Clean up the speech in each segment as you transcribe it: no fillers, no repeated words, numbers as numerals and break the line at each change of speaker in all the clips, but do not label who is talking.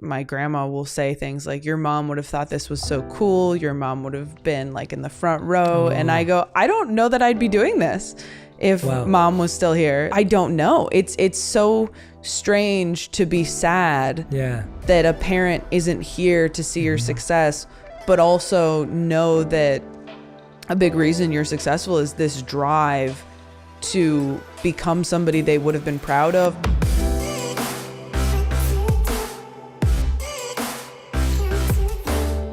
my grandma will say things like, your mom would have thought this was so cool. Your mom would have been like in the front row. And I go, I don't know that I'd be doing this if mom was still here. I don't know. It's so strange to be sad that a parent isn't here to see your success, but also know that a big reason you're successful is this drive to become somebody they would have been proud of.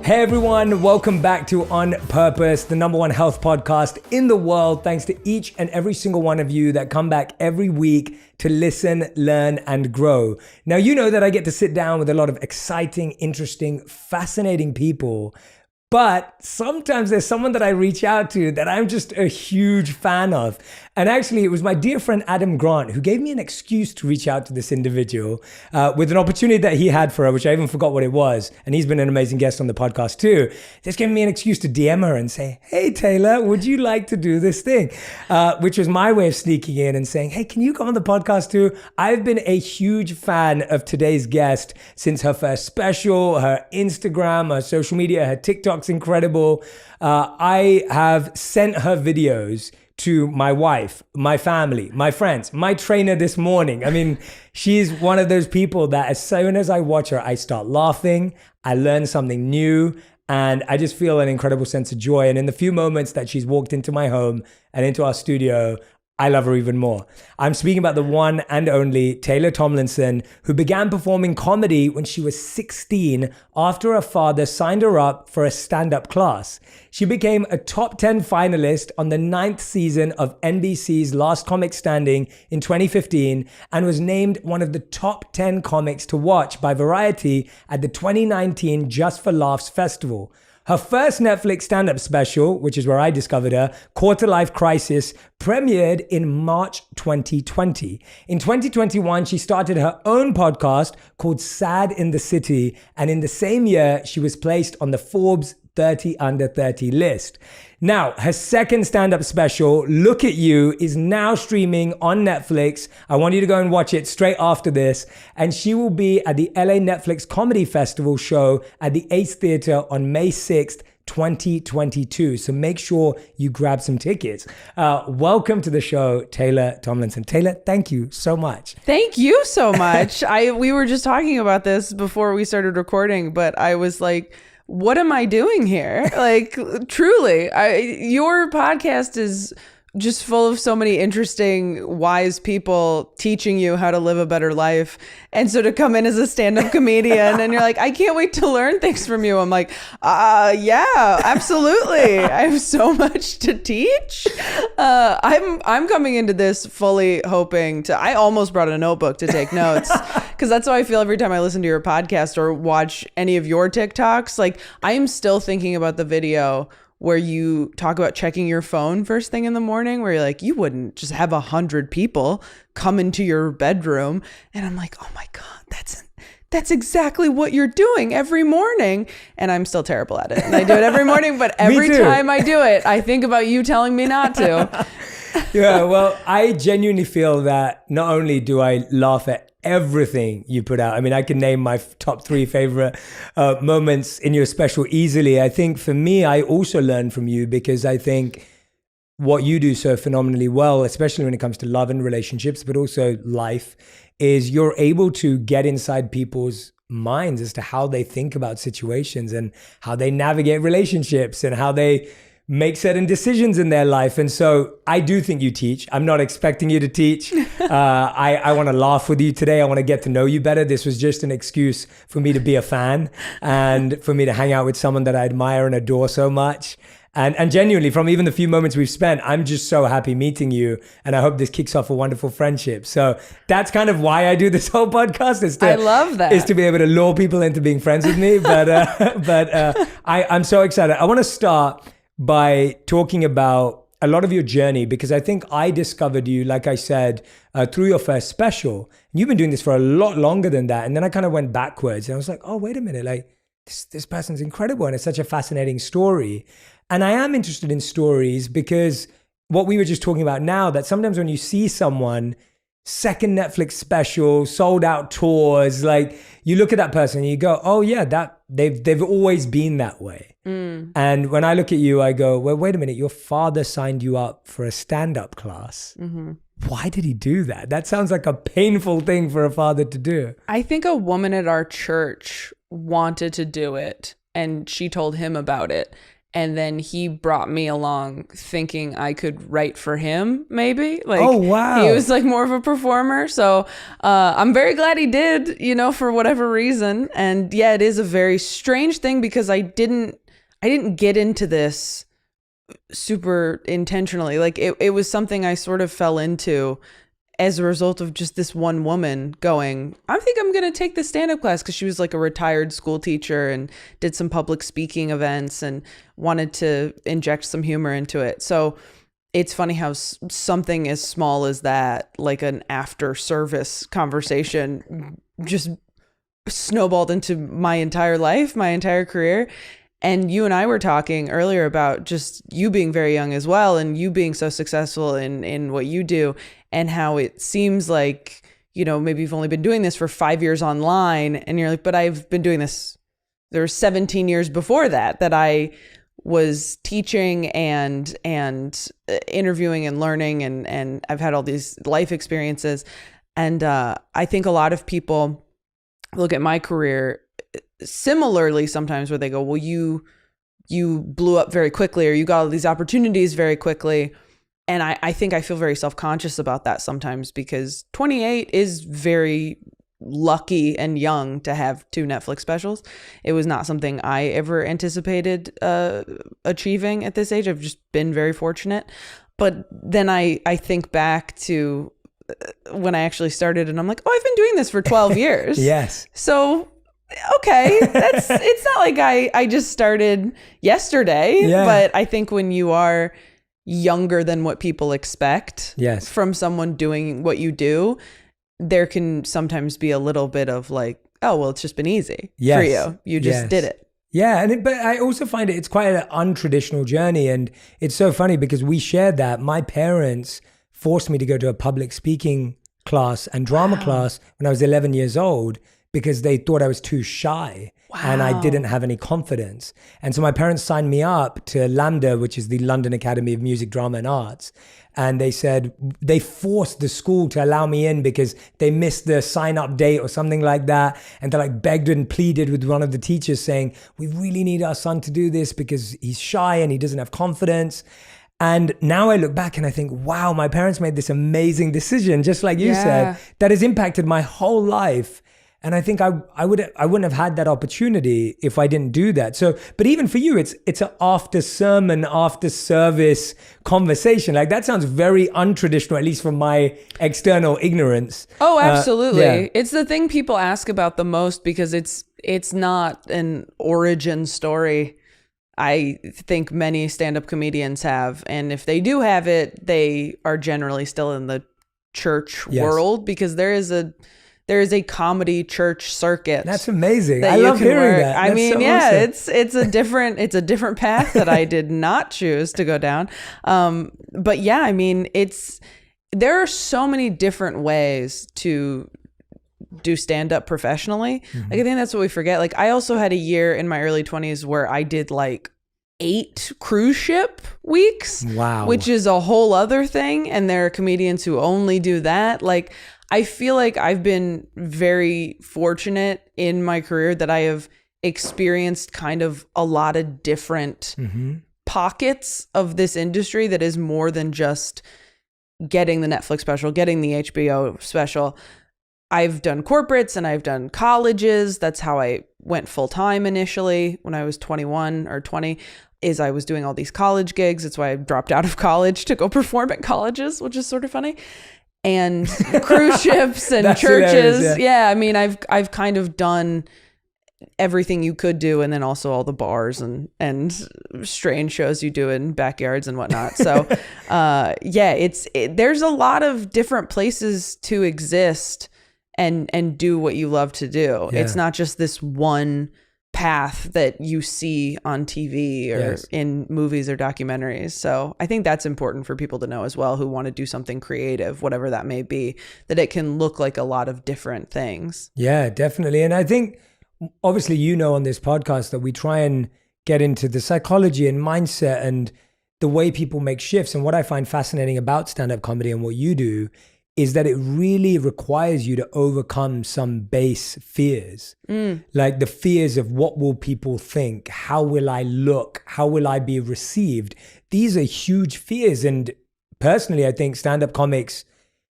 Hey everyone, welcome back to On Purpose, the #1 health podcast in the world. Thanks to each and every single one of you that come back every week to listen, learn, and grow. Now, you know that I get to sit down with a lot of exciting, interesting, fascinating people, but sometimes there's someone that I reach out to that I'm just a huge fan of. And actually, it was my dear friend Adam Grant who gave me an excuse to reach out to this individual with an opportunity that he had for her, which I even forgot what it was. And he's been an amazing guest on the podcast too. Just giving me an excuse to DM her and say, hey, Taylor, would you like to do this thing? Which was my way of sneaking in and saying, hey, can you come on the podcast too? I've been a huge fan of today's guest since her first special, her Instagram, her social media, her TikTok's incredible. I have sent her videos to my wife, my family, my friends, my trainer this morning. I mean, she's one of those people that as soon as I watch her, I start laughing, I learn something new, and I just feel an incredible sense of joy. And in the few moments that she's walked into my home and into our studio, I love her even more. I'm speaking about the one and only Taylor Tomlinson, who began performing comedy when she was 16 after her father signed her up for a stand-up class. She became a top 10 finalist on the 9th season of NBC's Last Comic Standing in 2015 and was named one of the top 10 comics to watch by Variety at the 2019 Just for Laughs Festival. Her first Netflix stand-up special, which is where I discovered her, Quarter Life Crisis, premiered in March 2020. In 2021, she started her own podcast called Sad in the City, and in the same year, she was placed on the Forbes 30 Under 30 list. Now, her second stand-up special, Look at You, is now streaming on Netflix. I want you to go and watch it straight after this. And she will be at the LA Netflix Comedy Festival show at the Ace Theater on May 6th, 2022. So make sure you grab some tickets. Welcome to the show, Taylor Tomlinson. Taylor, thank you so much.
Thank you so much. We were just talking about this before we started recording, but I was like, what am I doing here? Like, truly, your podcast is just full of so many interesting, wise people teaching you how to live a better life. And so to come in as a stand-up comedian and you're like, I can't wait to learn things from you. I'm like, yeah, absolutely. I have so much to teach. I'm coming into this fully hoping to, I almost brought a notebook to take notes because that's how I feel every time I listen to your podcast or watch any of your TikToks. Like, I am still thinking about the video where you talk about checking your phone first thing in the morning, where you're like, you wouldn't just have 100 people come into your bedroom. And I'm like, oh my God, that's exactly what you're doing every morning. And I'm still terrible at it. And I do it every morning, but every time I do it, I think about you telling me not to.
Yeah, well, I genuinely feel that not only do I laugh at everything you put out. I mean, I can name my top 3 favorite moments in your special easily. I think for me, I also learn from you because I think what you do so phenomenally well, especially when it comes to love and relationships, but also life, is you're able to get inside people's minds as to how they think about situations and how they navigate relationships and how they make certain decisions in their life. And so I do think you teach. I'm not expecting you to teach. I want to laugh with you today. I want to get to know you better. This was just an excuse for me to be a fan and for me to hang out with someone that I admire and adore so much. And genuinely, from even the few moments we've spent, I'm just so happy meeting you. And I hope this kicks off a wonderful friendship. So that's kind of why I do this whole podcast.
I love that.
Is to be able to lure people into being friends with me. But I'm so excited. I want to start by talking about a lot of your journey, because I think I discovered you, like I said, through your first special. You've been doing this for a lot longer than that. And then I kind of went backwards and I was like, oh, wait a minute, like this person's incredible. And it's such a fascinating story. And I am interested in stories because what we were just talking about now, that sometimes when you see someone, second Netflix special, sold out tours. Like you look at that person and you go, oh yeah, that they've always been that way. And when I look at you, I go, well, wait a minute, your father signed you up for a stand-up class. Why did he do that? That sounds like a painful thing for a father to do.
I think a woman at our church wanted to do it, and she told him about it. And then he brought me along thinking I could write for him, maybe. Like,
oh, wow.
He was like more of a performer. So I'm very glad he did, for whatever reason. And yeah, it is a very strange thing because I didn't get into this super intentionally. Like it was something I sort of fell into as a result of just this one woman going, I think I'm going to take this stand-up class, because she was like a retired school teacher and did some public speaking events and wanted to inject some humor into it. So it's funny how something as small as that, like an after service conversation, just snowballed into my entire life, my entire career. And you and I were talking earlier about just you being very young as well, and you being so successful in what you do, and how it seems like, maybe you've only been doing this for 5 years online, and you're like, but I've been doing this. There were 17 years before that I was teaching and interviewing and learning, and I've had all these life experiences. And I think a lot of people look at my career similarly sometimes, where they go, well, you blew up very quickly, or you got all these opportunities very quickly. And I think I feel very self-conscious about that sometimes, because 28 is very lucky and young to have 2 Netflix specials. It was not something I ever anticipated achieving at this age. I've just been very fortunate. But then I think back to when I actually started, and I'm like, oh, I've been doing this for 12 years.
Yes.
So okay, it's not like I just started yesterday.
Yeah.
But I think when you are younger than what people expect,
yes,
from someone doing what you do, there can sometimes be a little bit of like, oh, well, it's just been easy for you. You just did it.
Yeah, but I also find it's quite an untraditional journey, and it's so funny because we shared that. My parents forced me to go to a public speaking class and drama class when I was 11 years old, because they thought I was too shy and I didn't have any confidence. And so my parents signed me up to LAMDA, which is the London Academy of Music, Drama and Arts. And they said they forced the school to allow me in because they missed the sign up date or something like that. And they like begged and pleaded with one of the teachers saying, we really need our son to do this because he's shy and he doesn't have confidence. And now I look back and I think, wow, my parents made this amazing decision, just like you said, that has impacted my whole life. And I think I wouldn't have had that opportunity if I didn't do that. So, but even for you, it's an after sermon, after service conversation. Like that sounds very untraditional, at least from my external ignorance.
Oh, absolutely. It's the thing people ask about the most, because it's not an origin story I think many stand-up comedians have. And if they do have it, they are generally still in the church world, because there is a comedy church circuit.
That's amazing. I love hearing that.
I mean,
so awesome.
it's a different path that I did not choose to go down. But yeah, I mean, there are so many different ways to do stand-up professionally.
Mm-hmm.
Like, I think that's what we forget. Like, I also had a year in my early 20s where I did like 8 cruise ship weeks.
Wow.
Which is a whole other thing. And there are comedians who only do that. Like, I feel like I've been very fortunate in my career that I have experienced kind of a lot of different pockets of this industry that is more than just getting the Netflix special, getting the HBO special. I've done corporates and I've done colleges. That's how I went full time initially when I was 21 or 20, is I was doing all these college gigs. That's why I dropped out of college to go perform at colleges, which is sort of funny. And cruise ships and churches. Yeah. I mean, I've kind of done everything you could do, and then also all the bars and strange shows you do in backyards and whatnot. So there's a lot of different places to exist and do what you love to do. It's not just this one path that you see on TV or
Yes.
in movies or documentaries. So I think that's important for people to know as well, who want to do something creative, whatever that may be, that it can look like a lot of different things.
Yeah, definitely. And I think, obviously, on this podcast that we try and get into the psychology and mindset and the way people make shifts. And what I find fascinating about stand-up comedy and what you do is that it really requires you to overcome some base fears, like the fears of what will people think? How will I look? How will I be received? These are huge fears. And personally, I think stand-up comics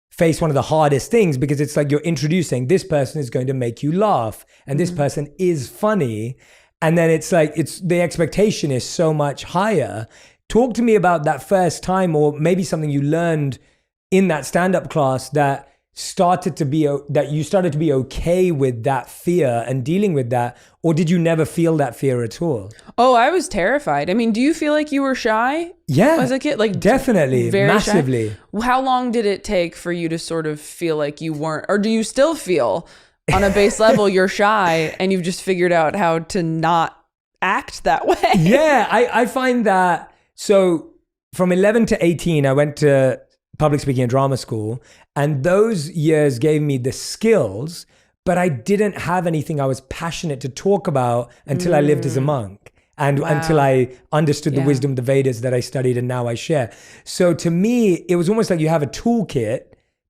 face one of the hardest things, because it's like you're introducing, this person is going to make you laugh and this person is funny. And then it's like, the expectation is so much higher. Talk to me about that first time, or maybe something you learned in that stand-up class that you started to be okay with that fear and dealing with that, or did you never feel that fear at all?
Oh, I was terrified. I mean, do you feel like you were shy?
Yeah,
as a kid? Like,
definitely,
very
massively.
shy? How long did it take for you to sort of feel like you weren't, or do you still feel on a base level you're shy and you've just figured out how to not act that way?
Yeah, I find that, so from 11 to 18, I went to public speaking and drama school. And those years gave me the skills, but I didn't have anything I was passionate to talk about until I lived as a monk. And until I understood the wisdom of the Vedas that I studied and now I share. So to me, it was almost like you have a toolkit,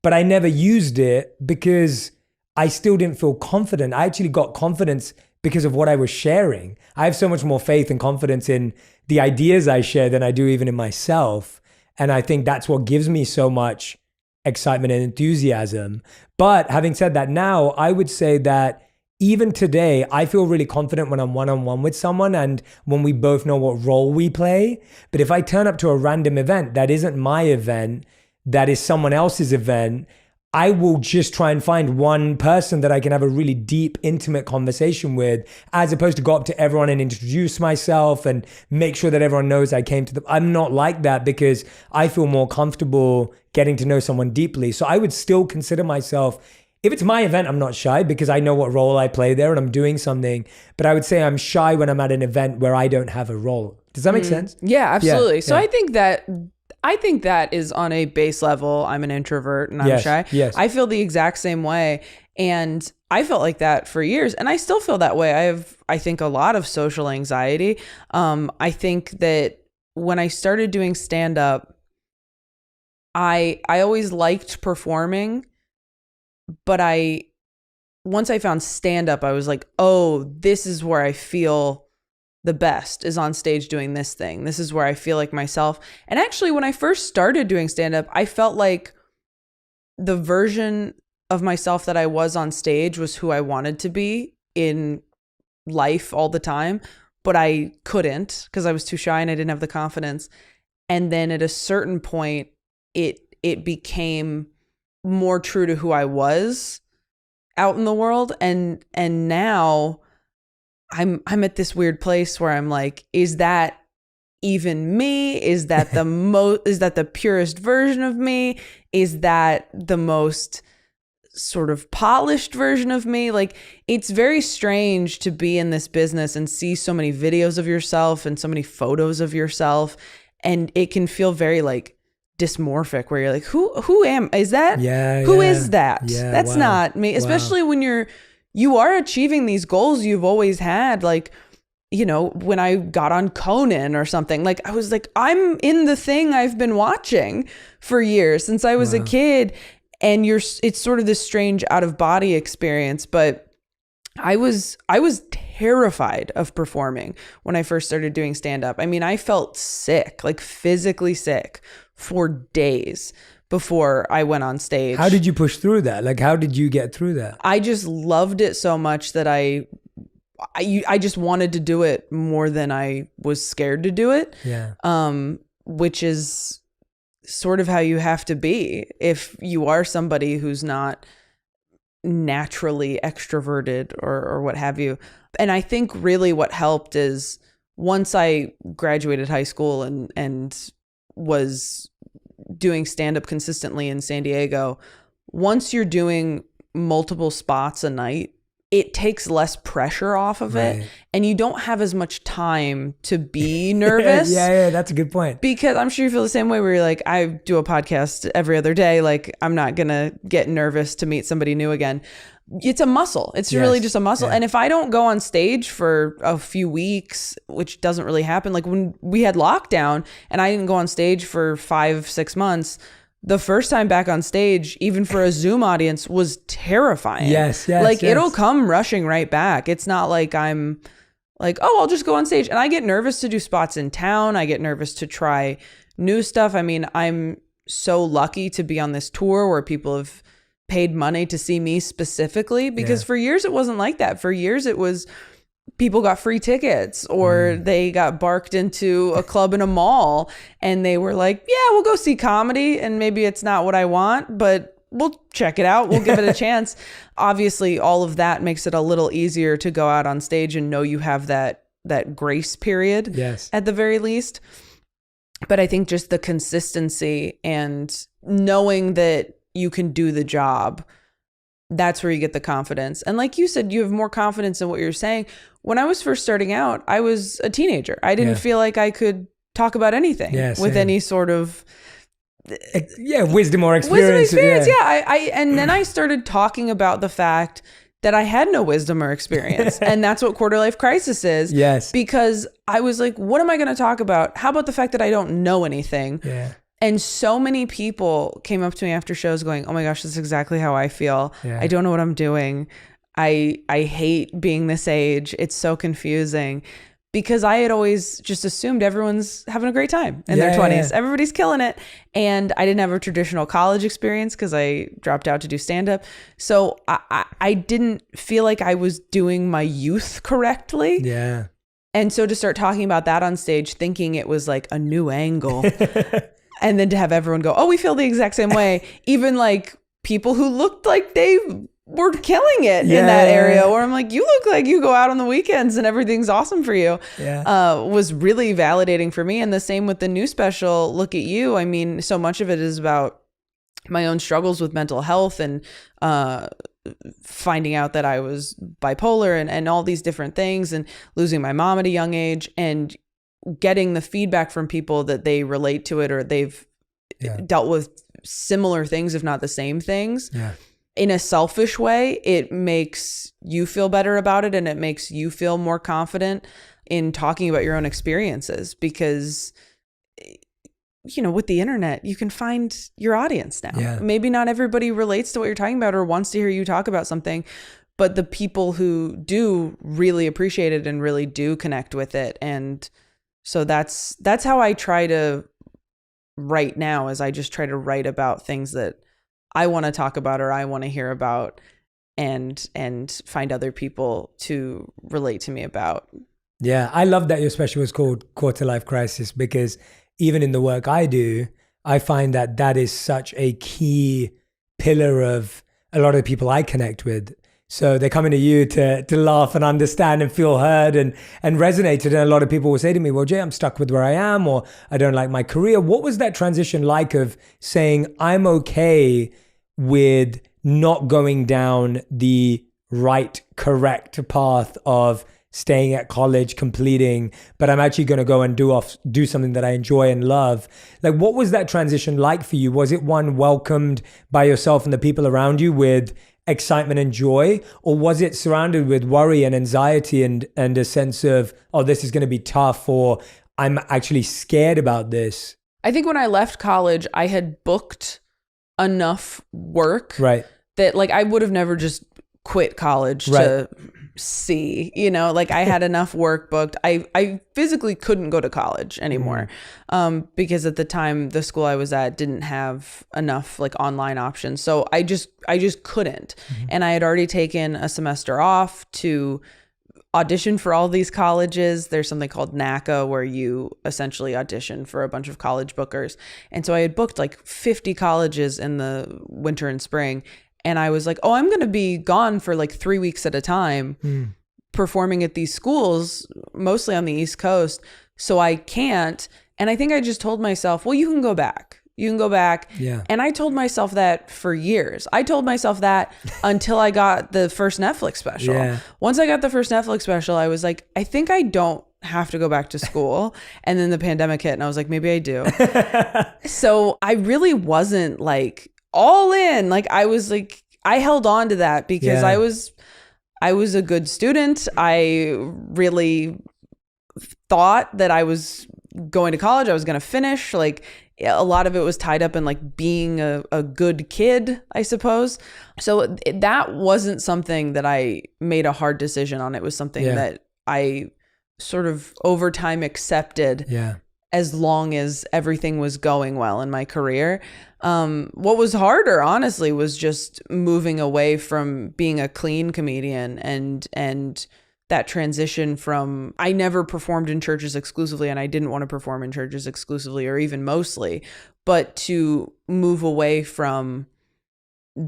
but I never used it because I still didn't feel confident. I actually got confidence because of what I was sharing. I have so much more faith and confidence in the ideas I share than I do even in myself. And I think that's what gives me so much excitement and enthusiasm. But having said that, now I would say that even today, I feel really confident when I'm one-on-one with someone and when we both know what role we play. But if I turn up to a random event that isn't my event, that is someone else's event, I will just try and find one person that I can have a really deep, intimate conversation with, as opposed to go up to everyone and introduce myself and make sure that everyone knows I came to them. I'm not like that because I feel more comfortable getting to know someone deeply. So I would still consider myself, if it's my event, I'm not shy because I know what role I play there and I'm doing something. But I would say I'm shy when I'm at an event where I don't have a role. Does that make sense?
Yeah, absolutely.
Yeah,
so
yeah.
I think that is on a base level. I'm an introvert and I'm shy.
Yes.
I feel the exact same way. And I felt like that for years. And I still feel that way. I think, a lot of social anxiety. I think that when I started doing stand-up, I always liked performing. But once I found stand-up, I was like, oh, this is where I feel the best, is on stage doing this thing. This is where I feel like myself. And actually, when I first started doing stand-up, I felt like the version of myself that I was on stage was who I wanted to be in life all the time, but I couldn't because I was too shy and I didn't have the confidence. And then at a certain point, it became more true to who I was out in the world. And now I'm at this weird place where I'm like, is that even me? Is that is that the purest version of me? Is that the most sort of polished version of me? Like, it's very strange to be in this business and see so many videos of yourself and so many photos of yourself. And it can feel very like dysmorphic, where you're like, who is that? Who is that? That's not me. Especially when you are achieving these goals you've always had. Like, when I got on Conan or something, like I was like, I'm in the thing I've been watching for years since I was a kid. And it's sort of this strange out of body experience. But I was terrified of performing when I first started doing stand up. I mean, I felt sick, like physically sick for days before I went on stage.
How did you push through that? Like, how did you get through that?
I just loved it so much that I just wanted to do it more than I was scared to do it.
Yeah.
Which is sort of how you have to be if you are somebody who's not naturally extroverted or what have you. And I think really what helped is once I graduated high school and was doing stand-up consistently in San Diego, once you're doing multiple spots a night it takes less pressure off of it, and you don't have as much time to be nervous.
Yeah, that's a good point.
Because I'm sure you feel the same way where you're like, I do a podcast every other day. Like, I'm not going to get nervous to meet somebody new again. It's a muscle. It's really just a muscle. Yeah. And if I don't go on stage for a few weeks, which doesn't really happen, like when we had lockdown and I didn't go on stage for 5-6 months, the first time back on stage, even for a Zoom audience, was terrifying.
Yes.
Like, it'll come rushing right back. It's not like I'm like, oh, I'll just go on stage. And I get nervous to do spots in town. I get nervous to try new stuff. I mean, I'm so lucky to be on this tour where people have paid money to see me specifically, because for years it wasn't like that. For years it was people got free tickets, or they got barked into a club in a mall and they were like, yeah, we'll go see comedy, and maybe it's not what I want, but we'll check it out. We'll give it a chance. Obviously, all of that makes it a little easier to go out on stage and know you have that grace period at the very least. But I think just the consistency and knowing that you can do the job, that's where you get the confidence. And like you said, you have more confidence in what you're saying. When I was first starting out, I was a teenager. I didn't feel like I could talk about anything with any sort of
wisdom or experience.
And then I started talking about the fact that I had no wisdom or experience. And that's what quarter life crisis is.
Yes.
Because I was like, what am I going to talk about? How about the fact that I don't know anything?
Yeah.
And so many people came up to me after shows going, oh my gosh, that's exactly how I feel. I don't know what I'm doing. I hate being this age. It's so confusing. Because I had always just assumed everyone's having a great time in their 20s. Everybody's killing it. And I didn't have a traditional college experience because I dropped out to do stand-up. So I didn't feel like I was doing my youth correctly.
Yeah.
And so to start talking about that on stage, thinking it was like a new angle. And then to have everyone go, oh, we feel the exact same way. Even like people who looked like they were killing it in that area, where I'm like, you look like you go out on the weekends and everything's awesome for you, was really validating for me. And the same with the new special, Look at You. I mean, so much of it is about my own struggles with mental health and finding out that I was bipolar and all these different things, and losing my mom at a young age, and getting the feedback from people that they relate to it, or they've dealt with similar things, if not the same things. In a selfish way, it makes you feel better about it, and it makes you feel more confident in talking about your own experiences, because, you know, with the internet, you can find your audience now. Maybe not everybody relates to what you're talking about or wants to hear you talk about something, but the people who do really appreciate it and really do connect with it. And so that's how I try to write now, is I just try to write about things that I want to talk about or I want to hear about, and find other people to relate to me about.
Yeah, I love that your special was called Quarter Life Crisis, because even in the work I do, I find that is such a key pillar of a lot of the people I connect with. So they're coming to you to laugh and understand and feel heard and resonated. And a lot of people will say to me, well, Jay, I'm stuck with where I am, or I don't like my career. What was that transition like of saying, I'm okay with not going down the right, correct path of staying at college, completing, but I'm actually going to go and do something that I enjoy and love? Like, what was that transition like for you? Was it one welcomed by yourself and the people around you with excitement and joy, or was it surrounded with worry and anxiety and a sense of, oh, this is going to be tough, or I'm actually scared about this?
I think when I left college, I had booked enough work that like I would have never just quit college to see, you know, like I had enough work booked. I physically couldn't go to college anymore because at the time the school I was at didn't have enough like online options. So I just couldn't. And I had already taken a semester off to audition for all these colleges. There's something called NACA where you essentially audition for a bunch of college bookers. And so I had booked like 50 colleges in the winter and spring. And I was like, oh, I'm going to be gone for like 3 weeks at a time performing at these schools, mostly on the East Coast. So I can't. And I think I just told myself, well, you can go back. You can go back.
Yeah.
And I told myself that for years. I told myself that until I got the first Netflix special.
Yeah.
Once I got the first Netflix special, I was like, I think I don't have to go back to school. And then the pandemic hit and I was like, maybe I do. So I really wasn't like all in. Like I was like, I held on to that because I was a good student. I really thought that I was going to college. I was going to finish. Like a lot of it was tied up in like being a good kid, I suppose. So that wasn't something that I made a hard decision on. It was something that I sort of over time accepted as long as everything was going well in my career. What was harder, honestly, was just moving away from being a clean comedian and that transition from, I never performed in churches exclusively and I didn't want to perform in churches exclusively or even mostly, but to move away from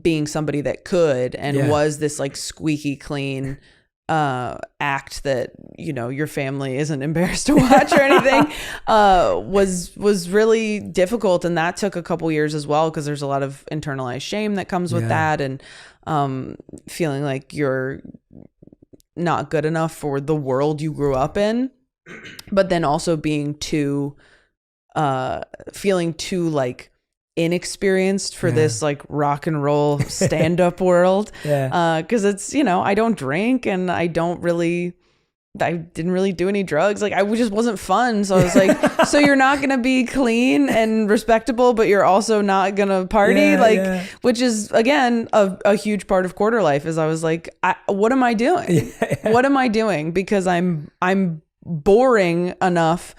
being somebody that could and was this like squeaky clean act that, you know, your family isn't embarrassed to watch or anything, was really difficult. And that took a couple years as well, because there's a lot of internalized shame that comes with that, and feeling like you're not good enough for the world you grew up in, but then also being too feeling too like inexperienced for this like rock and roll stand-up world, because it's, you know, I don't drink and I didn't really do any drugs. Like I just wasn't fun. So I was like, so you're not gonna be clean and respectable, but you're also not gonna party, which is again a huge part of quarter life. Is I was like, what am I doing? What am I doing? Because I'm boring enough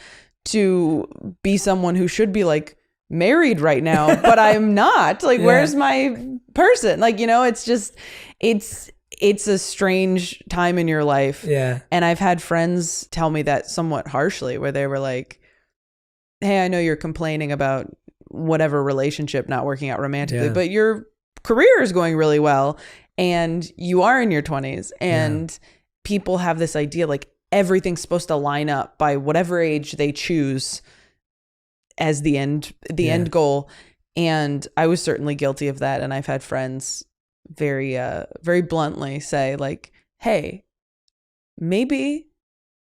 to be someone who should be like married right now, but I'm not. Like, where's my person? Like, you know, it's just, it's a strange time in your life. Yeah. And I've had friends tell me that somewhat harshly, where they were like, hey, I know you're complaining about whatever relationship not working out romantically, but your career is going really well and you are in your 20s, and people have this idea like everything's supposed to line up by whatever age they choose as the end goal. And I was certainly guilty of that. And I've had friends very bluntly say like, hey, maybe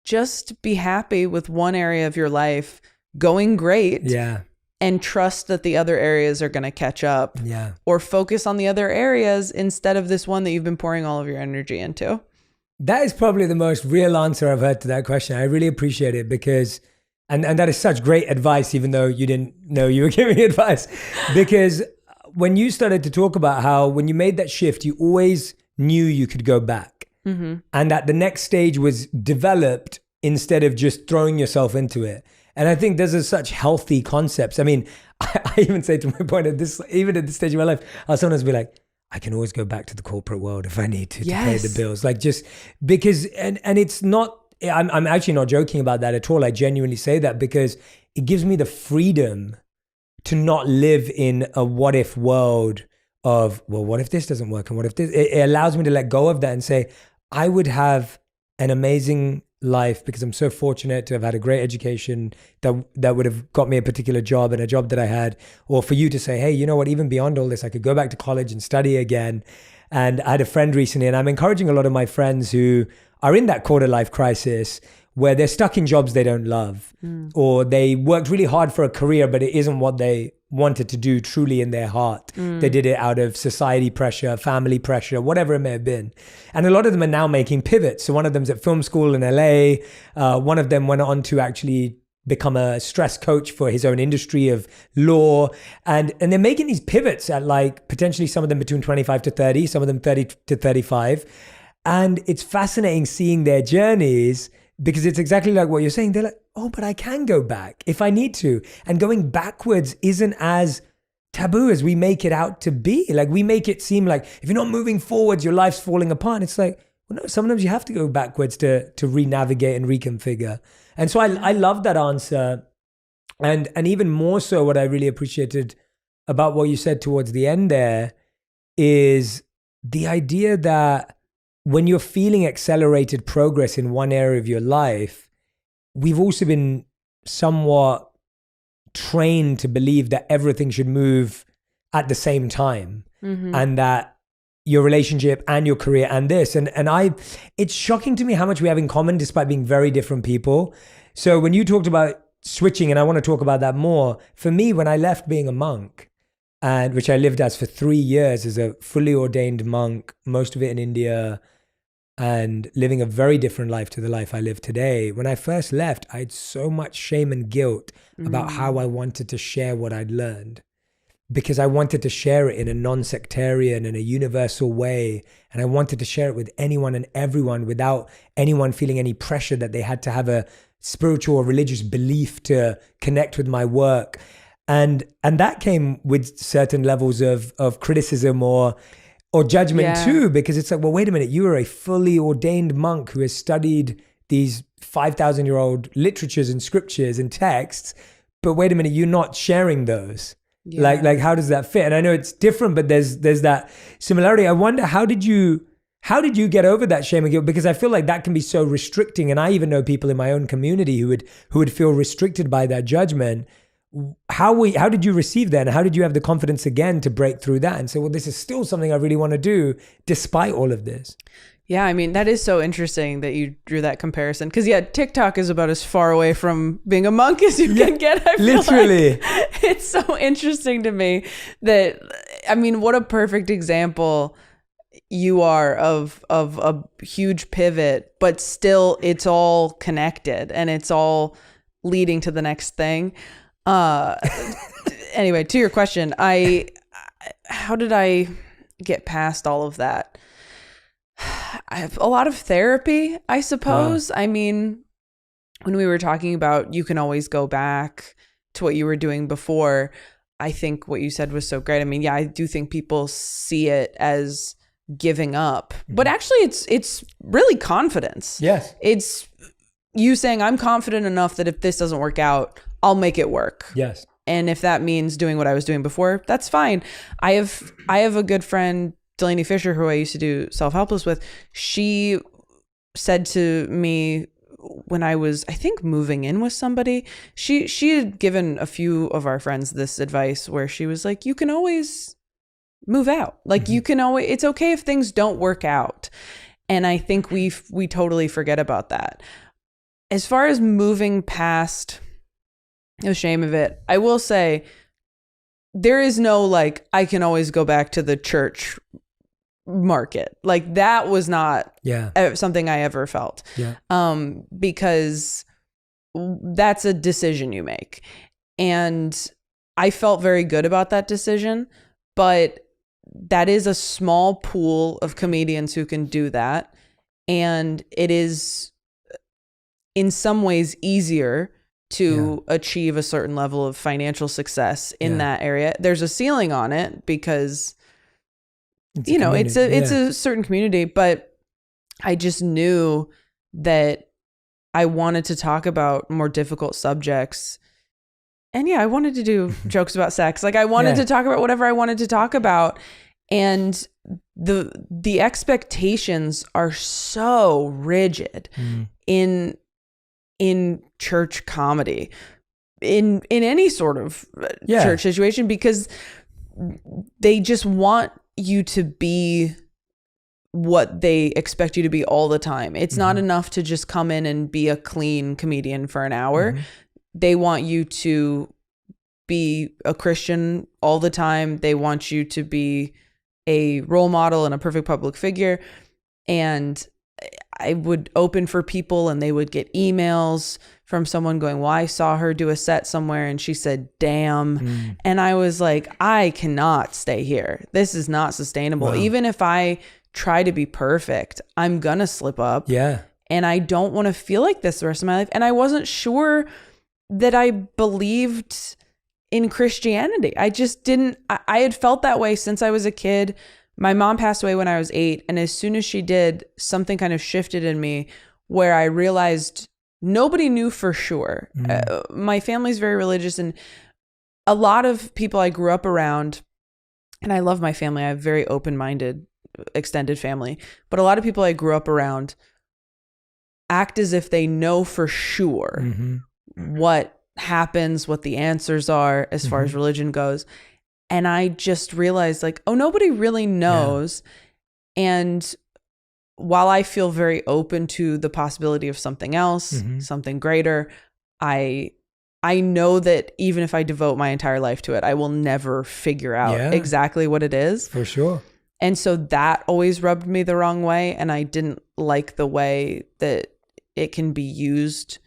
just be happy with one area of your life going great. Yeah. And trust that the other areas are going to catch up. Yeah. Or focus on the other areas instead of this one that you've been pouring all of your energy into.
That is probably the most real answer I've heard to that question. I really appreciate it, because And that is such great advice, even though you didn't know you were giving advice. Because when you started to talk about how when you made that shift, you always knew you could go back. Mm-hmm. And that the next stage was developed instead of just throwing yourself into it. And I think those are such healthy concepts. I mean, I even say to my point at this, even at this stage of my life, I'll sometimes be like, I can always go back to the corporate world if I need to pay the bills. Like just because, and it's not, I'm actually not joking about that at all. I genuinely say that because it gives me the freedom to not live in a what if world of, well, what if this doesn't work? And what if this, it allows me to let go of that and say, I would have an amazing life because I'm so fortunate to have had a great education that would have got me a particular job and a job that I had. Or for you to say, hey, you know what, even beyond all this, I could go back to college and study again. And I had a friend recently, and I'm encouraging a lot of my friends who are in that quarter life crisis where they're stuck in jobs they don't love, or they worked really hard for a career, but it isn't what they wanted to do truly in their heart. They did it out of society pressure, family pressure, whatever it may have been. And a lot of them are now making pivots. So one of them's at film school in LA. One of them went on to actually become a stress coach for his own industry of law. And they're making these pivots at like potentially some of them between 25 to 30, some of them 30 to 35. And it's fascinating seeing their journeys, because it's exactly like what you're saying. They're like, oh, but I can go back if I need to. And going backwards isn't as taboo as we make it out to be. Like we make it seem like if you're not moving forwards, your life's falling apart. It's like, well, no, sometimes you have to go backwards to re-navigate and reconfigure. And so I love that answer. And even more so, what I really appreciated about what you said towards the end there is the idea that when you're feeling accelerated progress in one area of your life, we've also been somewhat trained to believe that everything should move at the same time, and that your relationship and your career and this, and it's shocking to me how much we have in common despite being very different people. So when you talked about switching, and I want to talk about that more, for me, when I left being a monk, and which I lived as for 3 years as a fully ordained monk, most of it in India, and living a very different life to the life I live today. When I first left, I had so much shame and guilt about how I wanted to share what I'd learned, because I wanted to share it in a non-sectarian and a universal way. And I wanted to share it with anyone and everyone without anyone feeling any pressure that they had to have a spiritual or religious belief to connect with my work. And that came with certain levels of criticism or judgment too, because it's like, well, wait a minute, you are a fully ordained monk who has studied these 5,000-year-old literatures and scriptures and texts, but wait a minute, you're not sharing those. Yeah. Like how does that fit? And I know it's different, but there's that similarity. I wonder, how did you get over that shame and guilt? Because I feel like that can be so restricting. And I even know people in my own community who would feel restricted by that judgment. How did you receive that? And how did you have the confidence again to break through that and say, well, this is still something I really want to do despite all of this?
Yeah, I mean, that is so interesting that you drew that comparison. Because TikTok is about as far away from being a monk as you can get. I feel
literally.
Like it's so interesting to me that, I mean, what a perfect example you are of a huge pivot, but still it's all connected and it's all leading to the next thing. Anyway, to your question, how did I get past all of that? I have a lot of therapy, I suppose. I mean, when we were talking about you can always go back to what you were doing before, I think what you said was so great. I mean, I do think people see it as giving up, but actually it's really confidence.
Yes.
It's you saying, I'm confident enough that if this doesn't work out, I'll make it work.
Yes.
And if that means doing what I was doing before, that's fine. I have a good friend, Delaney Fisher, who I used to do Self-Helpless with. She said to me when I was, I think, moving in with somebody, she had given a few of our friends this advice where she was like, you can always move out. Like you can always, it's okay if things don't work out. And I think we totally forget about that. As far as moving past the shame of it, I will say there is no like, I can always go back to the church market. Like that was not something I ever felt. Because that's a decision you make. And I felt very good about that decision, but that is a small pool of comedians who can do that. And it is in some ways easier to achieve a certain level of financial success in that area. There's a ceiling on it because it's a certain community, but I just knew that I wanted to talk about more difficult subjects. And I wanted to do jokes about sex. Like I wanted to talk about whatever I wanted to talk about. And the expectations are so rigid in church comedy, in any sort of church situation, because they just want you to be what they expect you to be all the time. It's not enough to just come in and be a clean comedian for an hour. They want you to be a Christian all the time. They want you to be a role model and a perfect public figure. And I would open for people and they would get emails from someone going, well, I saw her do a set somewhere and she said, damn. And I was like, I cannot stay here. This is not sustainable. Wow. Even if I try to be perfect, I'm going to slip up.
Yeah.
And I don't want to feel like this the rest of my life. And I wasn't sure that I believed in Christianity. I just didn't. I had felt that way since I was a kid. My mom passed away when I was 8. And as soon as she did, something kind of shifted in me where I realized nobody knew for sure. My family's very religious, and a lot of people I grew up around, and I love my family. I have a very open-minded, extended family. But a lot of people I grew up around act as if they know for sure what happens, what the answers are as far as religion goes. And I just realized like, oh, nobody really knows. And while I feel very open to the possibility of something else, something greater, I know that even if I devote my entire life to it, I will never figure out exactly what it is.
For sure.
And so that always rubbed me the wrong way. And I didn't like the way that it can be used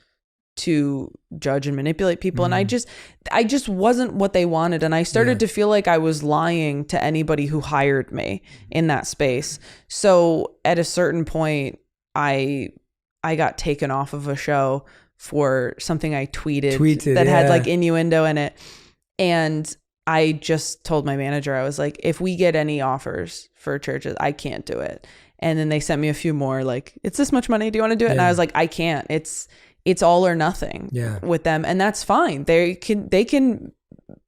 to judge and manipulate people. And I just wasn't what they wanted. And I started to feel like I was lying to anybody who hired me in that space. So at a certain point, I got taken off of a show for something I tweeted that had like innuendo in it. And I just told my manager, I was like, if we get any offers for churches, I can't do it. And then they sent me a few more like, it's this much money. Do you want to do it? And I was like, I can't. It's all or nothing with them. And that's fine. They can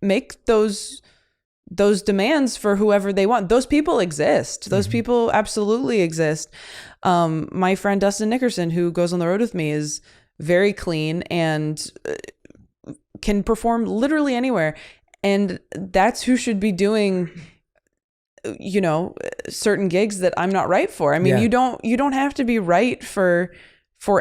make those demands for whoever they want. Those people exist. Those people absolutely exist. My friend Dustin Nickerson, who goes on the road with me, is very clean and can perform literally anywhere. And that's who should be doing, you know, certain gigs that I'm not right for. I mean, you don't have to be right for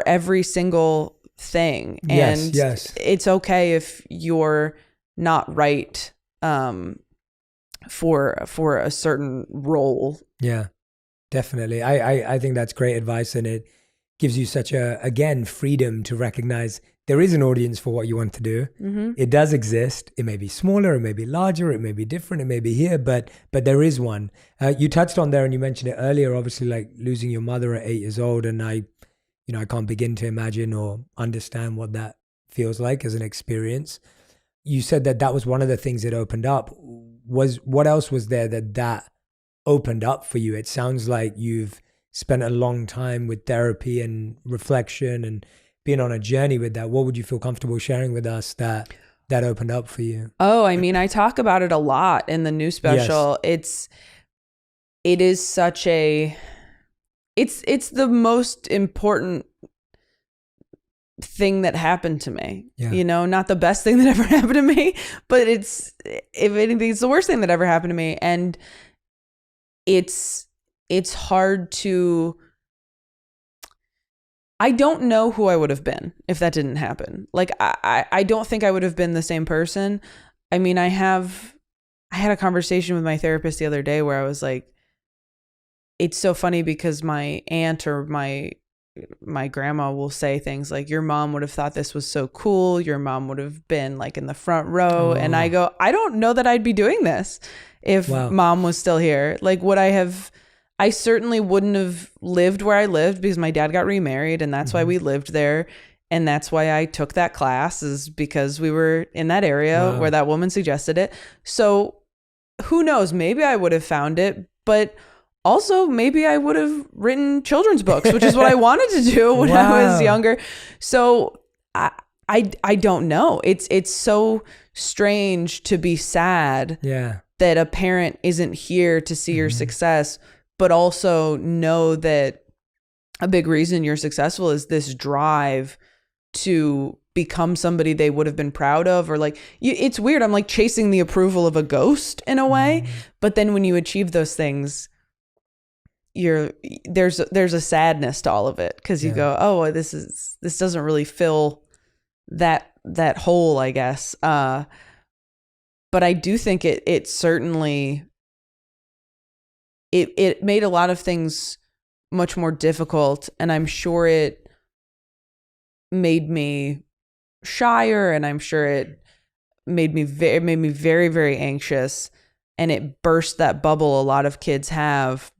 every single thing. And it's okay if you're not right for a certain role.
Yeah, definitely. I think that's great advice, and it gives you such again freedom to recognize there is an audience for what you want to do. It does exist. It may be smaller, it may be larger, it may be different, it may be here, but there is one. You touched on there, and you mentioned it earlier, obviously, like losing your mother at 8 years old, and I can't begin to imagine or understand what that feels like as an experience. You said that was one of the things that opened up. What else was there that opened up for you? It sounds like you've spent a long time with therapy and reflection and being on a journey with that. What would you feel comfortable sharing with us that opened up for you?
Oh, I mean, I talk about it a lot in the new special. It is such a, it's the most important thing that happened to me. You know, not the best thing that ever happened to me, but if anything, it's the worst thing that ever happened to me. And it's hard to, I don't know who I would have been if that didn't happen. Like, I don't think I would have been the same person. I mean, I had a conversation with my therapist the other day where I was like, it's so funny because my aunt or my grandma will say things like, your mom would have thought this was so cool. Your mom would have been like in the front row. And I go, I don't know that I'd be doing this if mom was still here. Like, I certainly wouldn't have lived where I lived because my dad got remarried, and that's why we lived there. And that's why I took that class, is because we were in that area where that woman suggested it. So who knows, maybe I would have found it, but also maybe I would have written children's books, which is what I wanted to do when I was younger. So I don't know. It's so strange to be sad that a parent isn't here to see your success, but also know that a big reason you're successful is this drive to become somebody they would have been proud of, or like, it's weird. I'm like chasing the approval of a ghost in a way, but then when you achieve those things, there's a sadness to all of it, because you go, oh, this doesn't really fill that hole, I guess. But I do think it certainly, it made a lot of things much more difficult, and I'm sure it made me shyer, and I'm sure it made me very, very anxious, and it burst that bubble a lot of kids have.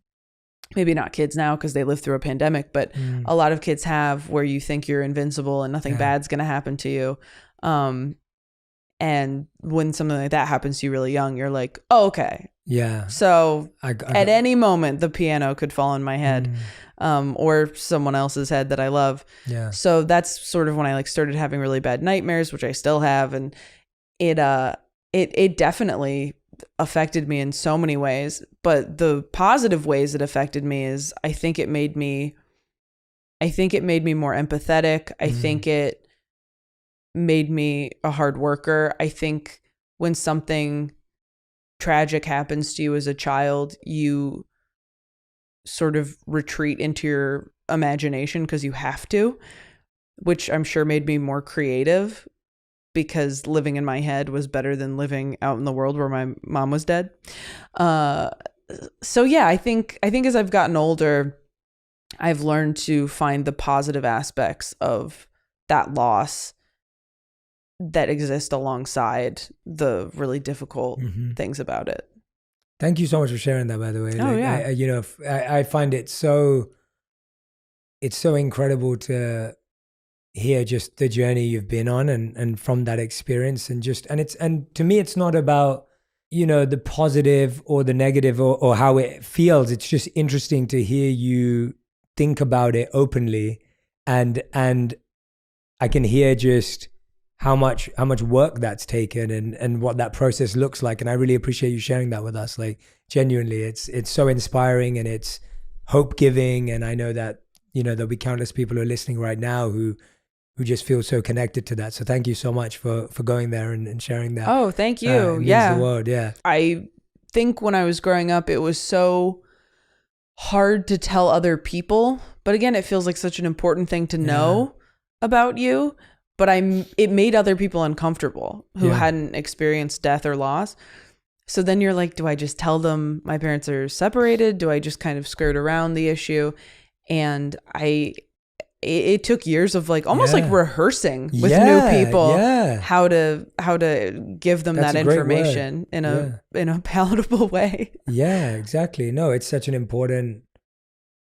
Maybe not kids now because they live through a pandemic, but a lot of kids have, where you think you're invincible and nothing bad's going to happen to you. And when something like that happens to you really young, you're like, oh, okay. Yeah. So at any moment, the piano could fall on my head, or someone else's head that I love. Yeah. So that's sort of when I like started having really bad nightmares, which I still have. And it definitely affected me in so many ways, but the positive ways it affected me is I think it made me more empathetic. I think it made me a hard worker. I think when something tragic happens to you as a child, you sort of retreat into your imagination because you have to, which I'm sure made me more creative, because living in my head was better than living out in the world where my mom was dead. So yeah, I think as I've gotten older, I've learned to find the positive aspects of that loss that exist alongside the really difficult things about it.
Thank you so much for sharing that, by the way.
Oh, yeah.
I find it's so incredible to hear just the journey you've been on and from that experience, and to me, it's not about, the positive or the negative or how it feels. It's just interesting to hear you think about it openly, and I can hear just how much work that's taken and what that process looks like. And I really appreciate you sharing that with us. Like, genuinely, it's so inspiring and it's hope giving. And I know that, there'll be countless people who are listening right now who just feel so connected to that. So thank you so much for going there and sharing that.
Oh, thank you.
It means the world. Yeah.
I think when I was growing up, it was so hard to tell other people, but again, it feels like such an important thing to know about you. But it made other people uncomfortable who hadn't experienced death or loss. So then you're like, do I just tell them my parents are separated? Do I just kind of skirt around the issue? And it took years of like almost like rehearsing with new people how to give them that information in a palatable way.
Yeah, exactly. No, it's such an important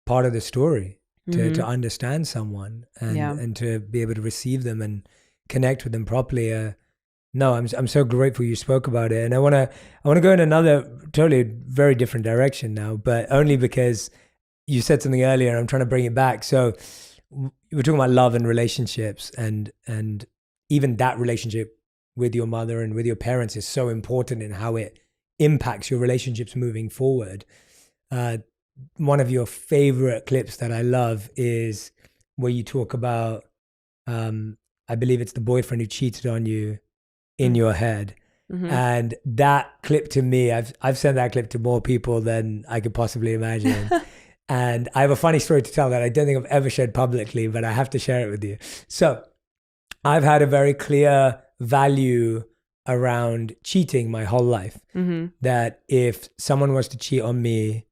part of the story to understand someone and to be able to receive them and connect with them properly. No, I'm so grateful you spoke about it, and I want to go in another totally very different direction now, but only because you said something earlier and I'm trying to bring it back. So we're talking about love and relationships, and even that relationship with your mother and with your parents is so important in how it impacts your relationships moving forward. One of your favorite clips that I love is where you talk about, I believe it's the boyfriend who cheated on you in your head. And that clip, to me, I've sent that clip to more people than I could possibly imagine. And I have a funny story to tell that I don't think I've ever shared publicly, but I have to share it with you. So I've had a very clear value around cheating my whole life. That if someone was to cheat on me,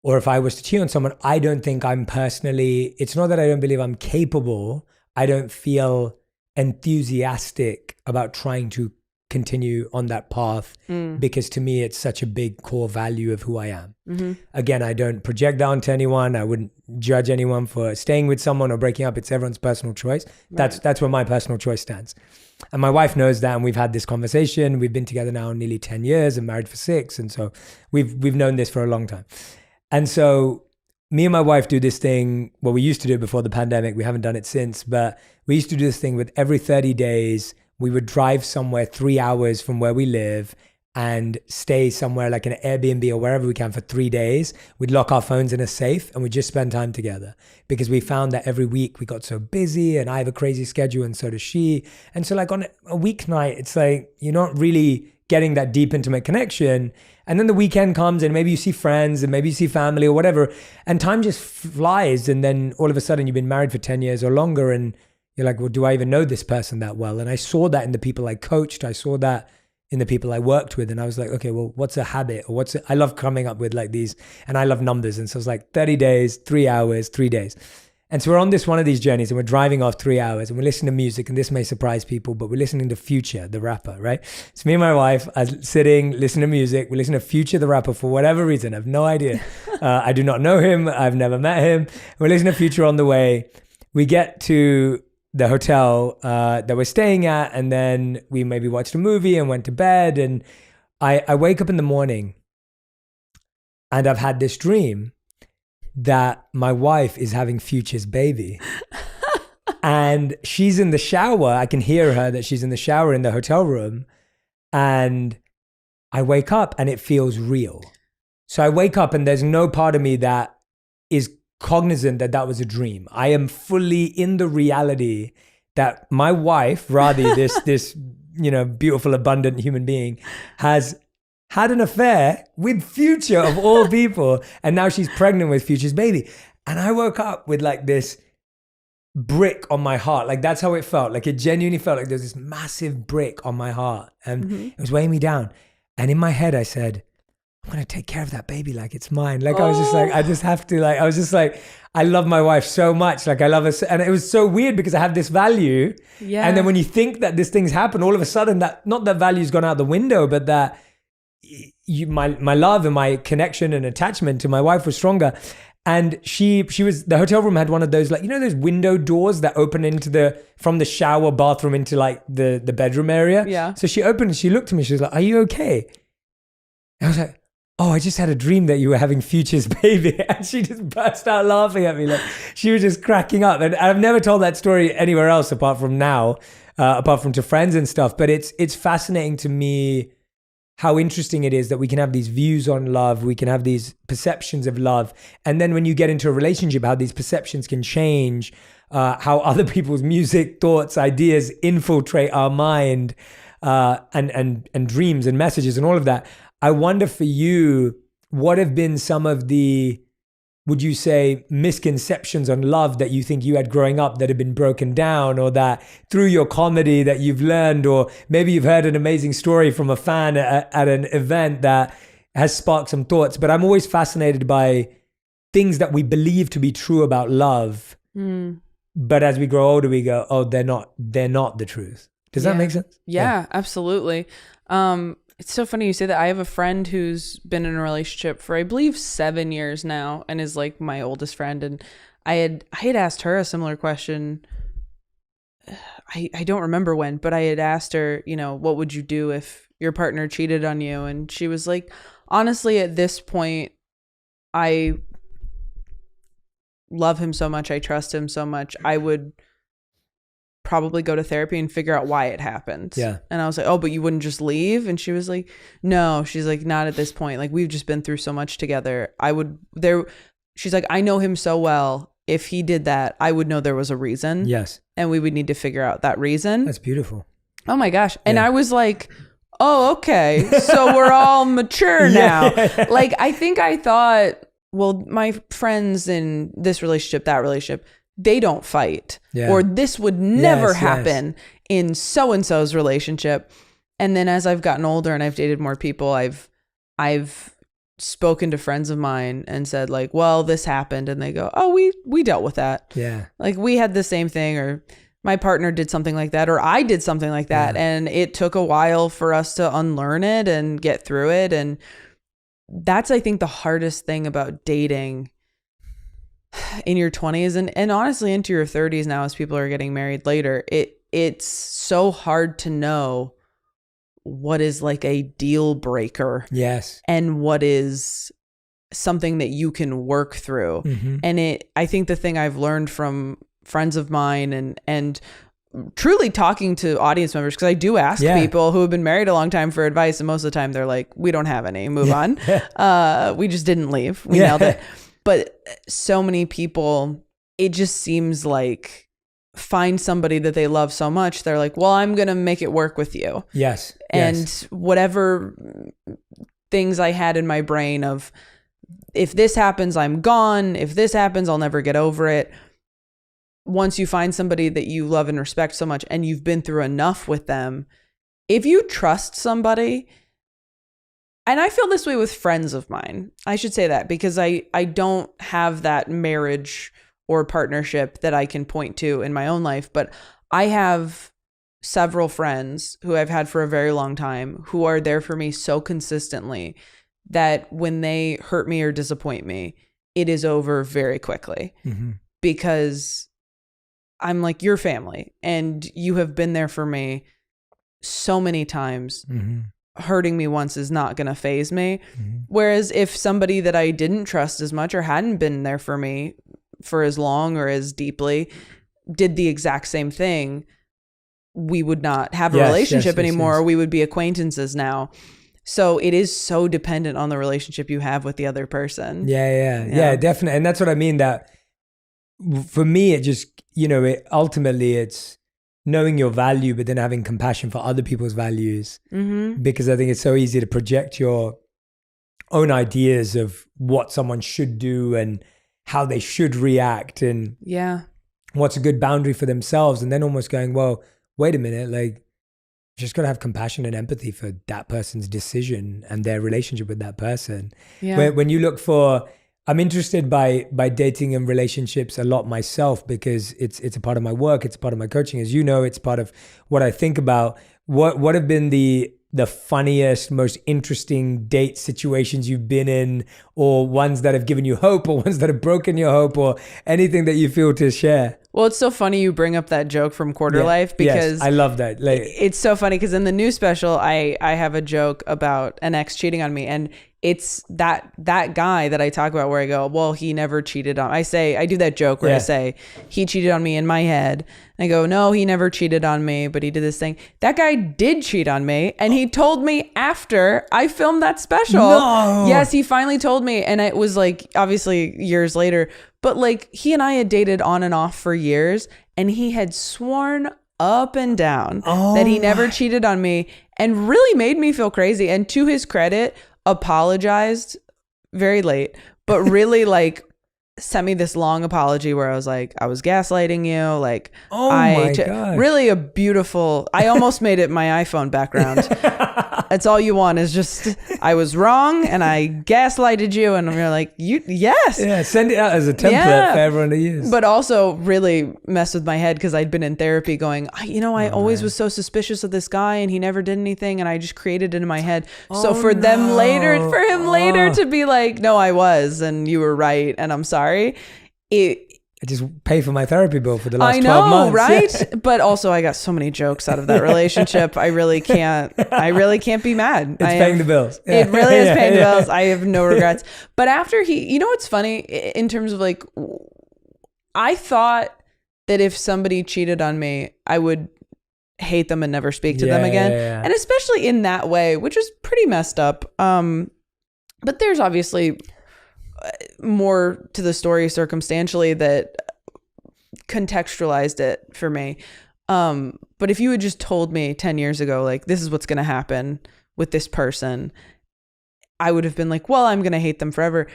or if I was to cheat on someone, I don't think I'm personally, it's not that I don't believe I'm capable. I don't feel enthusiastic about trying to continue on that path because to me, it's such a big core value of who I am. Again, I don't project that onto anyone. I wouldn't judge anyone for staying with someone or breaking up. It's everyone's personal choice. Right. That's where my personal choice stands. And my wife knows that, and we've had this conversation. We've been together now nearly 10 years and married for 6. And so we've known this for a long time. And so me and my wife do this thing, well, we used to do it before the pandemic. We haven't done it since, but we used to do this thing with every 30 days, we would drive somewhere 3 hours from where we live and stay somewhere like an Airbnb or wherever we can for 3 days. We'd lock our phones in a safe and we'd just spend time together, because we found that every week we got so busy, and I have a crazy schedule and so does she. And so like on a weeknight, it's like you're not really getting that deep intimate connection. And then the weekend comes and maybe you see friends and maybe you see family or whatever, and time just flies. And then all of a sudden you've been married for 10 years or longer, and you're like, well, do I even know this person that well? And I saw that in the people I coached. I saw that in the people I worked with. And I was like, okay, well, what's a habit? Or I love coming up with like these, and I love numbers. And so it's like 30 days, 3 hours, 3 days. And so we're on one of these journeys, and we're driving off 3 hours, and we're listening to music, and this may surprise people, but we're listening to Future, the rapper, right? So me and my wife are sitting, listening to music. We listen to Future, the rapper, for whatever reason. I have no idea. I do not know him. I've never met him. We're listening to Future on the way. We get to the hotel that we're staying at, and then we maybe watched a movie and went to bed. And I wake up in the morning, and I've had this dream that my wife is having Future's baby. And she's in the shower. I can hear her that she's in the shower in the hotel room. And I wake up and it feels real. So I wake up and there's no part of me that is cognizant that that was a dream. I am fully in the reality that my wife, Radhi, this beautiful, abundant human being, has had an affair with Future of all people, and now she's pregnant with Future's baby. And I woke up with like this brick on my heart. Like that's how it felt. Like it genuinely felt like there's this massive brick on my heart, and it was weighing me down. And in my head, I said, I'm going to take care of that baby like it's mine. Like I was just like, I just have to, like, I was just like, I love my wife so much. Like I love her. And it was so weird because I have this value. Yeah. And then when you think that this thing's happened, all of a sudden that, not that value's gone out the window, but that my love and my connection and attachment to my wife was stronger. And she was, the hotel room had one of those, like, those window doors that open into from the shower bathroom into like the bedroom area.
Yeah.
So she opened and she looked at me. She was like, are you okay? And I was like, oh, I just had a dream that you were having Future's baby. And she just burst out laughing at me. Like she was just cracking up. And I've never told that story anywhere else apart from now, apart from to friends and stuff. But it's fascinating to me how interesting it is that we can have these views on love. We can have these perceptions of love. And then when you get into a relationship, how these perceptions can change, how other people's music, thoughts, ideas infiltrate our mind, and dreams and messages and all of that. I wonder for you, what have been some of the, would you say, misconceptions on love that you think you had growing up that have been broken down, or that through your comedy that you've learned, or maybe you've heard an amazing story from a fan at an event that has sparked some thoughts. But I'm always fascinated by things that we believe to be true about love. But as we grow older, we go, oh, they're not the truth. Does that make sense?
Yeah, absolutely. It's so funny you say that. I have a friend who's been in a relationship for, I believe, 7 years now, and is like my oldest friend. And I had asked her a similar question. I don't remember when, but I had asked her, what would you do if your partner cheated on you? And she was like, honestly, at this point, I love him so much. I trust him so much. I would probably go to therapy and figure out why it happened.
Yeah.
And I was like, oh, but you wouldn't just leave? And she was like, no. She's like, not at this point. Like, we've just been through so much together. She's like, I know him so well. If he did that, I would know there was a reason.
Yes.
And we would need to figure out that reason.
That's beautiful.
Oh my gosh. And I was like, oh, okay. So we're all mature now. Like, I think I thought, well, my friends in this relationship, that relationship, they don't fight, or this would never happen in so-and-so's relationship. And then as I've gotten older and I've dated more people, I've spoken to friends of mine and said like, well, this happened. And they go, oh, we dealt with that. Yeah. Like we had the same thing, or my partner did something like that, or I did something like that. Yeah. And it took a while for us to unlearn it and get through it. And that's, I think, the hardest thing about dating in your 20s and honestly into your 30s now, as people are getting married later. It's so hard to know what is like a deal breaker. Yes. And what is something that you can work through. Mm-hmm. And I think the thing I've learned from friends of mine and truly talking to audience members, because I do ask people who have been married a long time for advice, and most of the time they're like, we don't have any, move on. We just didn't leave. We nailed it. But so many people, it just seems like find somebody that they love so much. They're like, well, I'm going to make it work with you. Yes. And whatever things I had in my brain of, if this happens, I'm gone. If this happens, I'll never get over it. Once you find somebody that you love and respect so much and you've been through enough with them, if you trust somebody, and I feel this way with friends of mine, I should say that, because I don't have that marriage or partnership that I can point to in my own life, but I have several friends who I've had for a very long time who are there for me so consistently that when they hurt me or disappoint me, it is over very quickly. Mm-hmm. Because I'm like, your family, and you have been there for me so many times. Mm-hmm. Hurting me once is not going to faze me. Mm-hmm. Whereas if somebody that I didn't trust as much or hadn't been there for me for as long or as deeply did the exact same thing, we would not have a relationship anymore. Or we would be acquaintances now. So it is so dependent on the relationship you have with the other person. Yeah, definitely. And that's what I mean, that for me, it just, ultimately it's
knowing your value, but then having compassion for other people's values. Because I think it's so easy to project your own ideas of what someone should do and how they should react and what's a good boundary for themselves. And then almost going, well, wait a minute, like, just got to have compassion and empathy for that person's decision and their relationship with that person. When you look for, I'm interested by dating and relationships a lot myself, because it's a part of my work, it's a part of my coaching, as you know, it's part of what I think about. What have been the funniest, most interesting date situations you've been in, or ones that have given you hope, or ones that have broken your hope, or anything that you feel to share?
Well, it's so funny you bring up that joke from Quarter Life, because
I love that. Like,
it's so funny because in the new special, I have a joke about an ex cheating on me, and it's that guy that I talk about where I go, well, he never cheated on. I do that joke where I say he cheated on me in my head. And I go, no, he never cheated on me, but he did this thing. That guy did cheat on me, and he told me after I filmed that special.
No.
Yes, he finally told me, and it was like obviously years later. But like, he and I had dated on and off for years, and he had sworn up and down that he never cheated on me, and really made me feel crazy. And to his credit, apologized very late, but really like sent me this long apology where I was like, I was gaslighting you. Like,
my God.
Really a beautiful, I almost made it my iPhone background. That's all you want is just, I was wrong and I gaslighted you. And you're like, yes.
Yeah, send it out as a template for everyone to use.
But also really messed with my head because I'd been in therapy going, I always was so suspicious of this guy and he never did anything. And I just created it in my head. So for him later to be like, no, I was, and you were right, and I'm sorry.
I just pay for my therapy bill for the last 12 months.
Right? Yeah. But also I got so many jokes out of that relationship. I really can't be mad.
It's paying the bills.
Yeah. It really is paying the bills. I have no regrets. But after what's funny in terms of like, I thought that if somebody cheated on me, I would hate them and never speak to them again. Yeah. And especially in that way, which is pretty messed up. But there's obviously more to the story circumstantially that contextualized it for me. But if you had just told me 10 years ago, like, this is what's going to happen with this person, I would have been like, well, I'm going to hate them forever.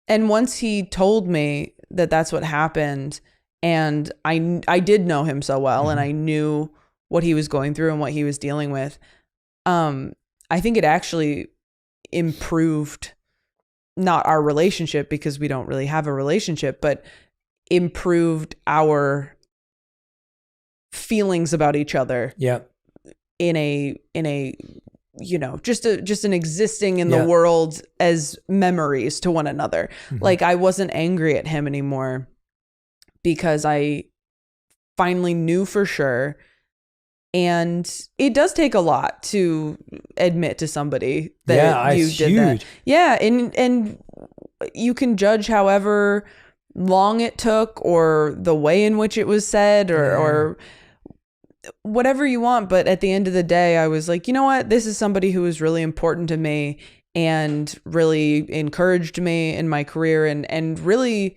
And once he told me that that's what happened, and I did know him so well, and I knew what he was going through and what he was dealing with, I think it actually improved not our relationship, because we don't really have a relationship, but improved our feelings about each other.
Yeah.
In a just an existing in the world as memories to one another. Like, I wasn't angry at him anymore because I finally knew for sure. And it does take a lot to admit to somebody that you did that. Yeah, and you can judge however long it took, or the way in which it was said, or whatever you want. But at the end of the day, I was like, you know what? This is somebody who was really important to me and really encouraged me in my career, and really,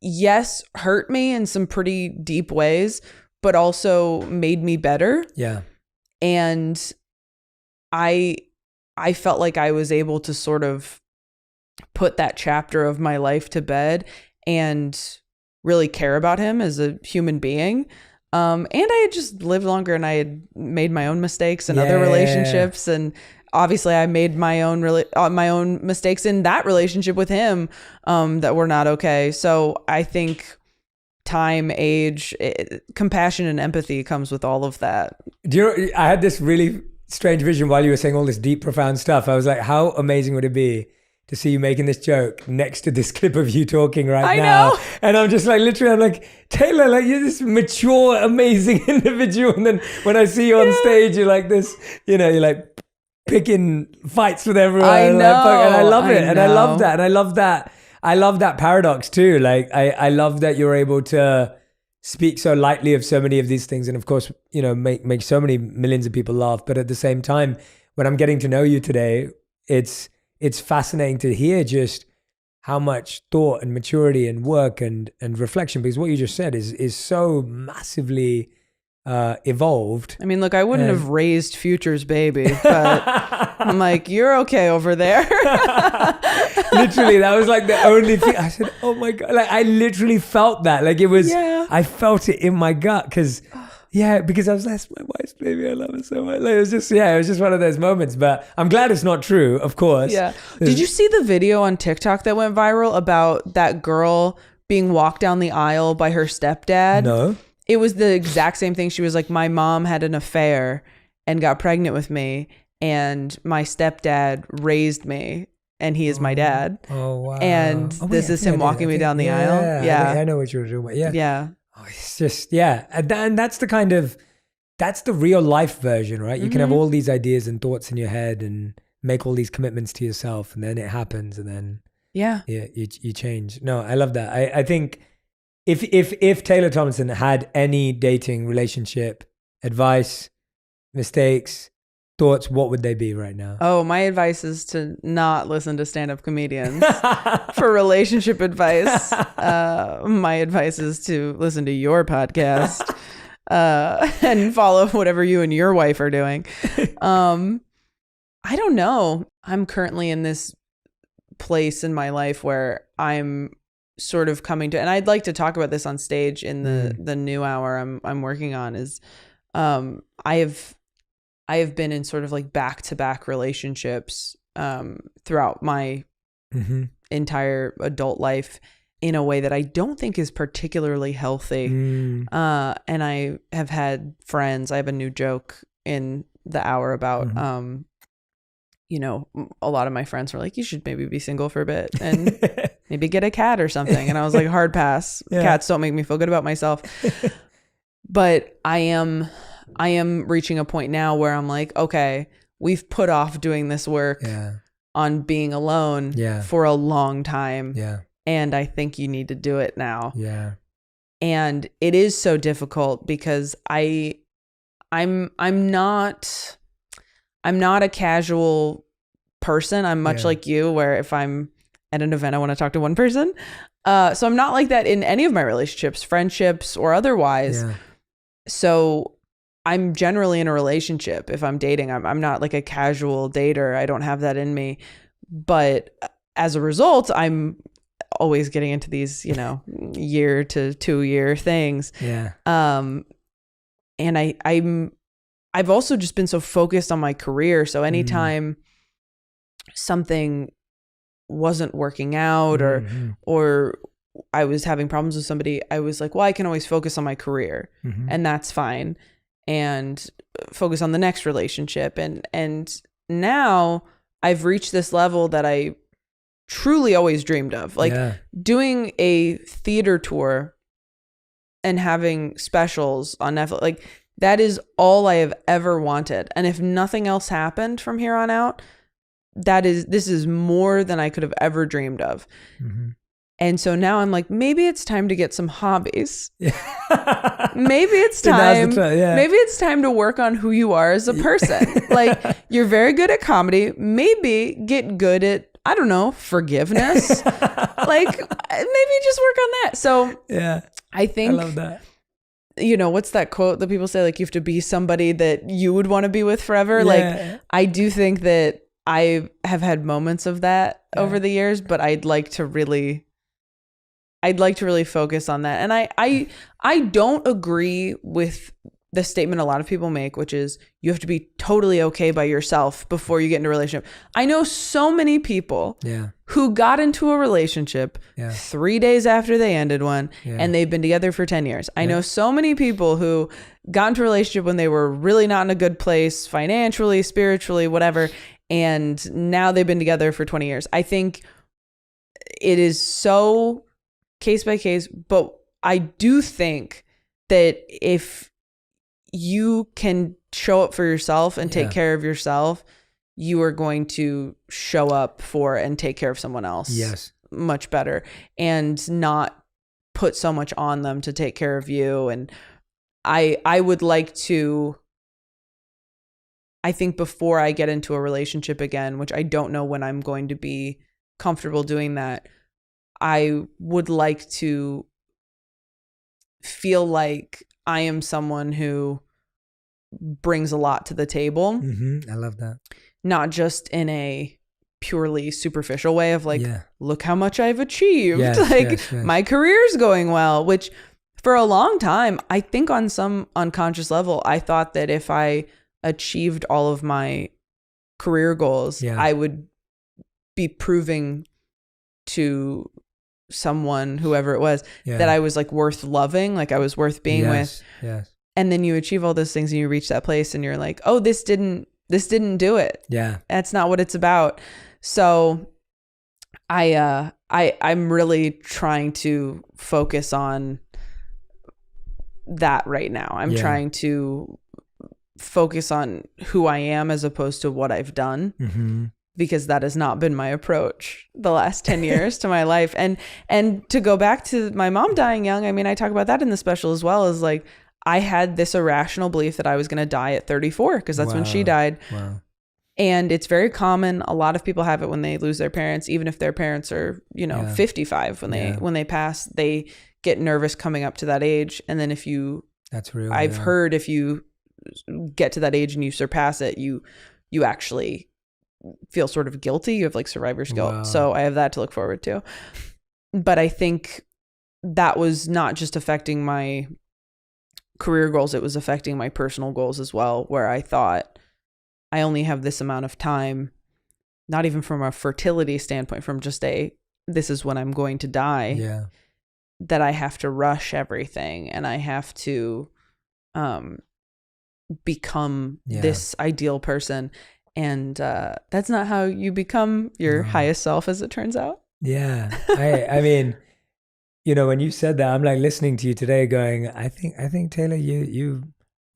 yes, hurt me in some pretty deep ways, but also made me better. Yeah. And I felt like I was able to sort of put that chapter of my life to bed and really care about him as a human being. And I had just lived longer, and I had made my own mistakes in other relationships. And obviously I made my own mistakes in that relationship with him, that were not okay. So I think time, age, compassion, and empathy comes with all of that.
I had this really strange vision while you were saying all this deep, profound stuff. I was like, how amazing would it be to see you making this joke next to this clip of you talking right now? Know. And I'm just like, literally, I'm like, Taylor, like, you're this mature, amazing individual. And then when I see you on stage, you're like this, you're like picking fights with everyone.
I know.
And I love it. And I love that. And I love that paradox too. Like, I love that you're able to speak so lightly of so many of these things. And of course, make so many millions of people laugh. But at the same time, when I'm getting to know you today, it's fascinating to hear just how much thought and maturity and work and reflection, because what you just said is so massively evolved.
I mean, look, I wouldn't have raised Future's baby, but I'm like, you're okay over there.
Literally, that was like the only thing. I said, oh my God. Like, I literally felt that. Like, it was, I felt it in my gut because I was like, that's my wife's baby. I love her so much. Like, it was just one of those moments. But I'm glad it's not true, of course.
Yeah. Did you see the video on TikTok that went viral about that girl being walked down the aisle by her stepdad?
No.
It was the exact same thing. She was like, my mom had an affair and got pregnant with me, and my stepdad raised me, and he is my dad.
Oh, wow.
And this is him walking me down the aisle. Yeah.
I know what you were doing about. Yeah.
Yeah.
Oh, it's just, and that's that's the real life version, right? You can have all these ideas and thoughts in your head and make all these commitments to yourself, and then it happens, and then you change. No, I love that. I think if Taylor Tomlinson had any dating relationship advice, mistakes, thoughts, what would they be right now?
Oh, my advice is to not listen to stand-up comedians for relationship advice. My advice is to listen to your podcast and follow whatever you and your wife are doing. I don't know. I'm currently in this place in my life where I'm sort of coming to, and I'd like to talk about this on stage in the new hour I'm working on, is I have been in sort of like back-to-back relationships throughout my entire adult life in a way that I don't think is particularly healthy. And I have had friends, I have a new joke in the hour about a lot of my friends were like, you should maybe be single for a bit and maybe get a cat or something. And I was like, hard pass. Cats don't make me feel good about myself. But I am reaching a point now where I'm like, okay, we've put off doing this work on being alone for a long time. And I think you need to do it now. And it is so difficult because I'm not a casual person. I'm much like you, where if I'm at an event, I want to talk to one person. So I'm not like that in any of my relationships, friendships or otherwise. So I'm generally in a relationship. If I'm dating, I'm not like a casual dater. I don't have that in me. But as a result, I'm always getting into these, year to 2 year things. And I've also just been so focused on my career. So anytime something wasn't working out or I was having problems with somebody, I was like, well, I can always focus on my career and that's fine, and focus on the next relationship. And now I've reached this level that I truly always dreamed of, like doing a theater tour and having specials on Netflix. Like, that is all I have ever wanted. And if nothing else happened from here on out, this is more than I could have ever dreamed of. And so now I'm like, maybe it's time to get some hobbies. Maybe it's time. Maybe it's time to work on who you are as a person. Like, you're very good at comedy. Maybe get good at, I don't know, forgiveness. Like, maybe just work on that. So I think,
I love that.
What's that quote that people say? Like, you have to be somebody that you would want to be with forever. Like, I do think that I have had moments of that over the years, but I'd like to really focus on that. And I don't agree with the statement a lot of people make, which is you have to be totally okay by yourself before you get into a relationship. I know so many people who got into a relationship 3 days after they ended one, and they've been together for 10 years. I know so many people who got into a relationship when they were really not in a good place, financially, spiritually, whatever, and now they've been together for 20 years. I think it is so case by case, but I do think that if you can show up for yourself and take care of yourself, you are going to show up for and take care of someone else much better, and not put so much on them to take care of you. And I would like to, I think before I get into a relationship again, which I don't know when I'm going to be comfortable doing that, I would like to feel like I am someone who brings a lot to the table.
I love that.
Not just in a purely superficial way of like,
Yeah.
look how much I've achieved.
Yes,
like
yes, yes.
my career's going well, which for a long time, I think on some unconscious level, I thought that if I achieved all of my career goals,
Yeah.
I would be proving to someone, whoever it was,
Yeah.
that I was like worth loving, like I was worth being with.
Yes.
And then you achieve all those things and you reach that place and you're like, oh, this didn't do it.
Yeah.
That's not what it's about. So I'm really trying to focus on that right now. I'm trying to focus on who I am as opposed to what I've done, because that has not been my approach the last 10 years to my life. And to go back to my mom dying young, I mean, I talk about that in the special as well, as like, I had this irrational belief that I was going to die at 34 because that's when she died.
Wow.
And it's very common. A lot of people have it when they lose their parents, even if their parents are, 55 when they pass, they get nervous coming up to that age. And then
That's real.
I've heard if you get to that age and you surpass it, you actually feel sort of guilty. You have like survivor's guilt.
Wow.
So I have that to look forward to. But I think that was not just affecting my career goals, it was affecting my personal goals as well, where I thought I only have this amount of time, not even from a fertility standpoint, from just this is when I'm going to die, that I have to rush everything and I have to become this ideal person. And that's not how you become your highest self, as it turns out. Yeah.
I mean, when you said that, I'm like listening to you today going, I think Taylor, you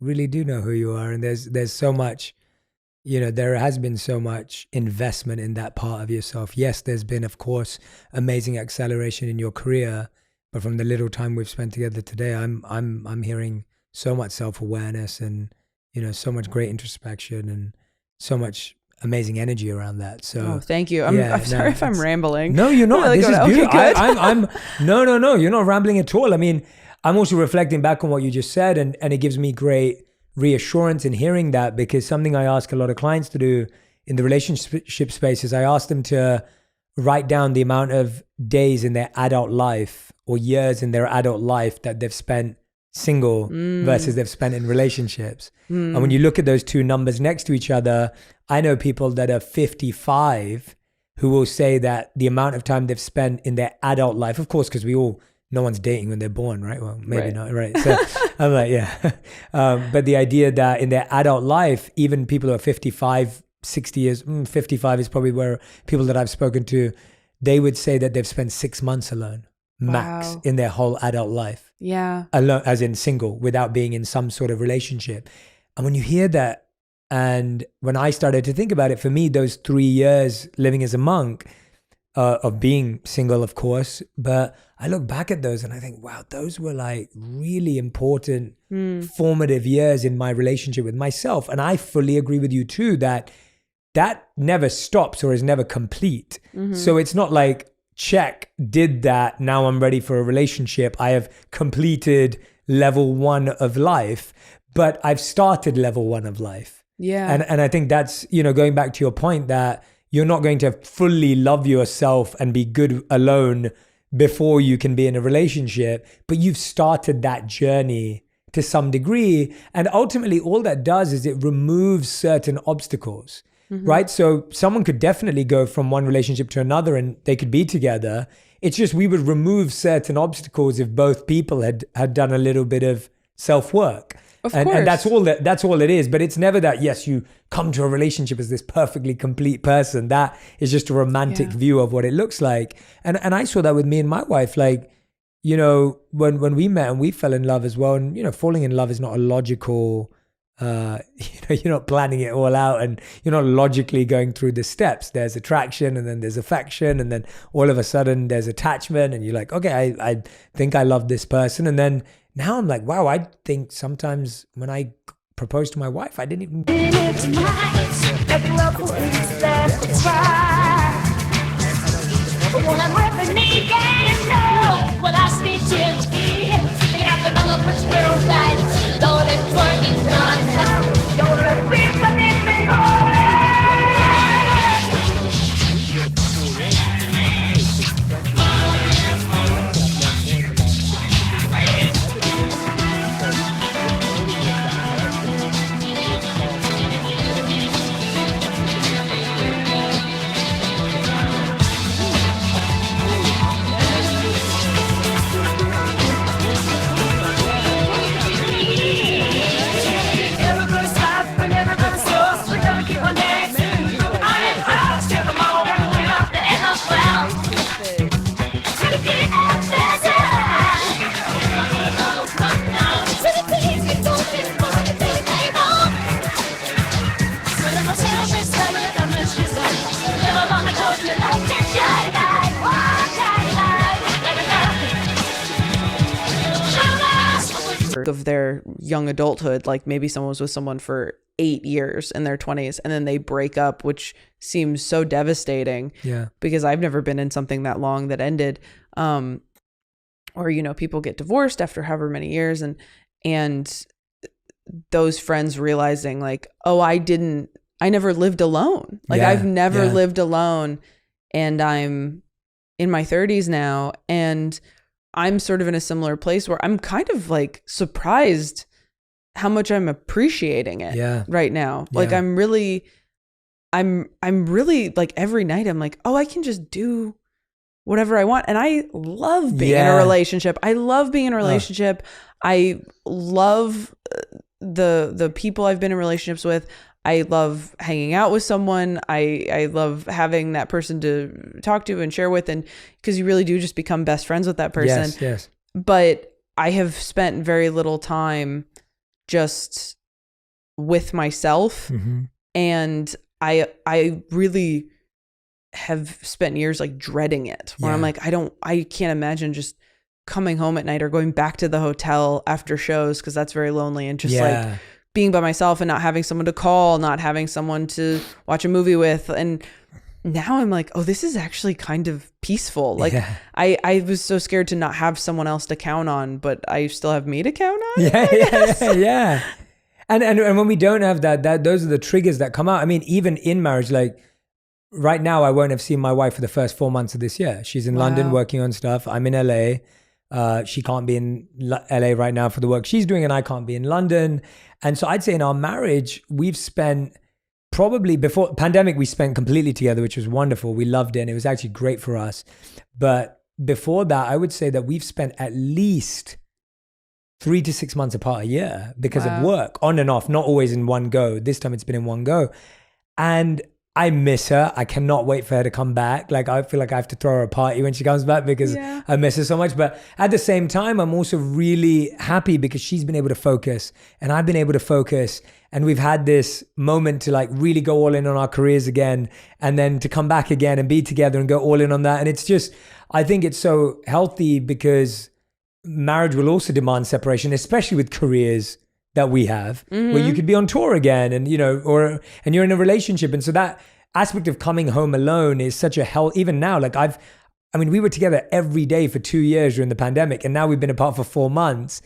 really do know who you are. And there's so much, there has been so much investment in that part of yourself. Yes, there's been, of course, amazing acceleration in your career, but from the little time we've spent together today, I'm hearing so much self-awareness and, so much great introspection and so much amazing energy around that. So
thank you. I'm sorry if I'm rambling.
No, you're not. This is beautiful.
Okay,
I'm no, you're not rambling at all. I mean, I'm also reflecting back on what you just said, and it gives me great reassurance in hearing that, because something I ask a lot of clients to do in the relationship space is I ask them to write down the amount of days in their adult life or years in their adult life that they've spent single versus they've spent in relationships. And when you look at those two numbers next to each other, I know people that are 55 who will say that the amount of time they've spent in their adult life, of course, because no one's dating when they're born, right? Well, maybe not, right? So I'm like, yeah. But the idea that in their adult life, even people who are 55, 60 years, 55 is probably where people that I've spoken to, they would say that they've spent 6 months alone, max, in their whole adult life.
Yeah.
Alone, as in single, without being in some sort of relationship. And when you hear that, and when I started to think about it, for me, those 3 years living as a monk, of being single, of course, but I look back at those and I think, wow, those were like really important, formative years in my relationship with myself. And I fully agree with you too, that never stops or is never complete. So it's not like, check, did that, now I'm ready for a relationship. I have completed level 1 of life, but I've started level 1 of life.
Yeah.
And I think that's, going back to your point that you're not going to fully love yourself and be good alone before you can be in a relationship, but you've started that journey to some degree. And ultimately all that does is it removes certain obstacles, right? So someone could definitely go from one relationship to another and they could be together. It's just we would remove certain obstacles if both people had done a little bit of self-work.
Of course.
And that's all it is. But it's never that, yes, you come to a relationship as this perfectly complete person. That is just a romantic view of what it looks like. And I saw that with me and my wife, like, when we met and we fell in love as well. And, falling in love is not a logical, you're not planning it all out and you're not logically going through the steps. There's attraction and then there's affection. And then all of a sudden there's attachment and you're like, okay, I think I love this person. And then now I'm like, wow, I think sometimes when I proposed to my wife, I didn't even... It's nice that love is there to try. But when I'm
of their young adulthood, like maybe someone was with someone for 8 years in their 20s and then they break up, which seems so devastating.
Yeah.
Because I've never been in something that long that ended. Or, you know, people get divorced after however many years, and those friends realizing like, oh, I never lived alone. Like I've never lived alone, and I'm in my 30s now, and I'm sort of in a similar place where I'm kind of like surprised how much I'm appreciating it right now. Like I'm really like every night I'm like, oh, I can just do whatever I want. And I love being in a relationship. I love being in a relationship. I love the people I've been in relationships with. I love hanging out with someone. I love having that person to talk to and share with, and because you really do just become best friends with that person.
Yes.
But I have spent very little time just with myself, and I really have spent years like dreading it, where I'm like, I can't imagine just coming home at night or going back to the hotel after shows, because that's very lonely, and just like being by myself and not having someone to call, not having someone to watch a movie with. And now I'm like, oh, this is actually kind of peaceful. Like I was so scared to not have someone else to count on, but I still have me to count on.
Yeah. And when we don't have that those are the triggers that come out. I mean, even in marriage, like right now, I won't have seen my wife for the first 4 months of this year. She's in London working on stuff. I'm in LA. She can't be in LA right now for the work she's doing, and I can't be in London. And so I'd say in our marriage, we've spent probably before pandemic, we spent completely together, which was wonderful. We loved it, and it was actually great for us. But before that, I would say that we've spent at least 3 to 6 months apart a year because of work, on and off, not always in one go. This time it's been in one go. And I miss her. I cannot wait for her to come back. Like I feel like I have to throw her a party when she comes back because I miss her so much. But at the same time, I'm also really happy because she's been able to focus and I've been able to focus. And we've had this moment to like really go all in on our careers again, and then to come back again and be together and go all in on that. And it's just, I think it's so healthy because marriage will also demand separation, especially with careers that we have, where you could be on tour again, and and you're in a relationship, and so that aspect of coming home alone is such a hell. Even now, like we were together every day for 2 years during the pandemic, and now we've been apart for 4 months.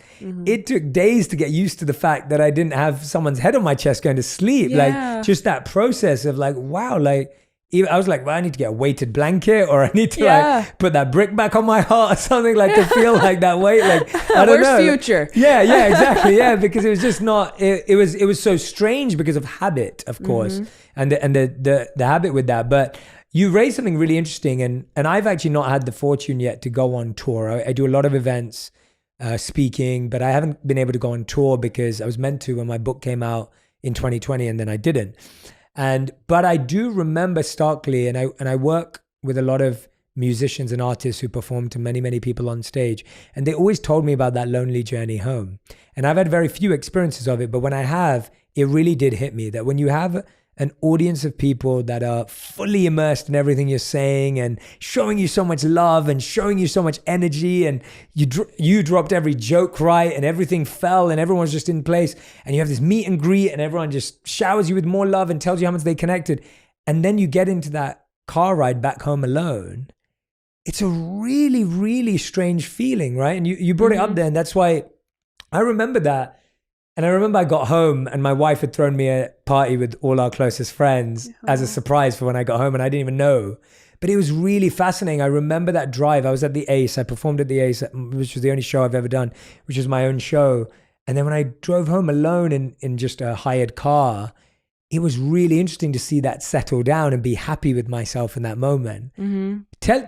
It took days to get used to the fact that I didn't have someone's head on my chest going to sleep. Like just that process of like, wow, like. I was like, well, I need to get a weighted blanket, or I need to like put that brick back on my heart or something, like to feel like that weight. Like, I don't know.
Future?
Yeah, exactly. Yeah, because it was just not. It was so strange because of habit, of course, and the habit with that. But you raised something really interesting, and I've actually not had the fortune yet to go on tour. I do a lot of events, speaking, but I haven't been able to go on tour because I was meant to when my book came out in 2020, and then I didn't. But I do remember starkly, and I work with a lot of musicians and artists who perform to many, many people on stage. And they always told me about that lonely journey home. And I've had very few experiences of it, but when I have, it really did hit me that when you have an audience of people that are fully immersed in everything you're saying and showing you so much love and showing you so much energy, and you dropped every joke right and everything fell and everyone's just in place, and you have this meet and greet and everyone just showers you with more love and tells you how much they connected, and then you get into that car ride back home alone. It's a really, really strange feeling, right? And you brought it up there, and that's why I remember that. And I remember I got home and my wife had thrown me a party with all our closest friends as a surprise for when I got home, and I didn't even know. But it was really fascinating. I remember that drive. I was at the Ace. I performed at the Ace, which was the only show I've ever done, which was my own show. And then when I drove home alone in just a hired car, it was really interesting to see that settle down and be happy with myself in that moment.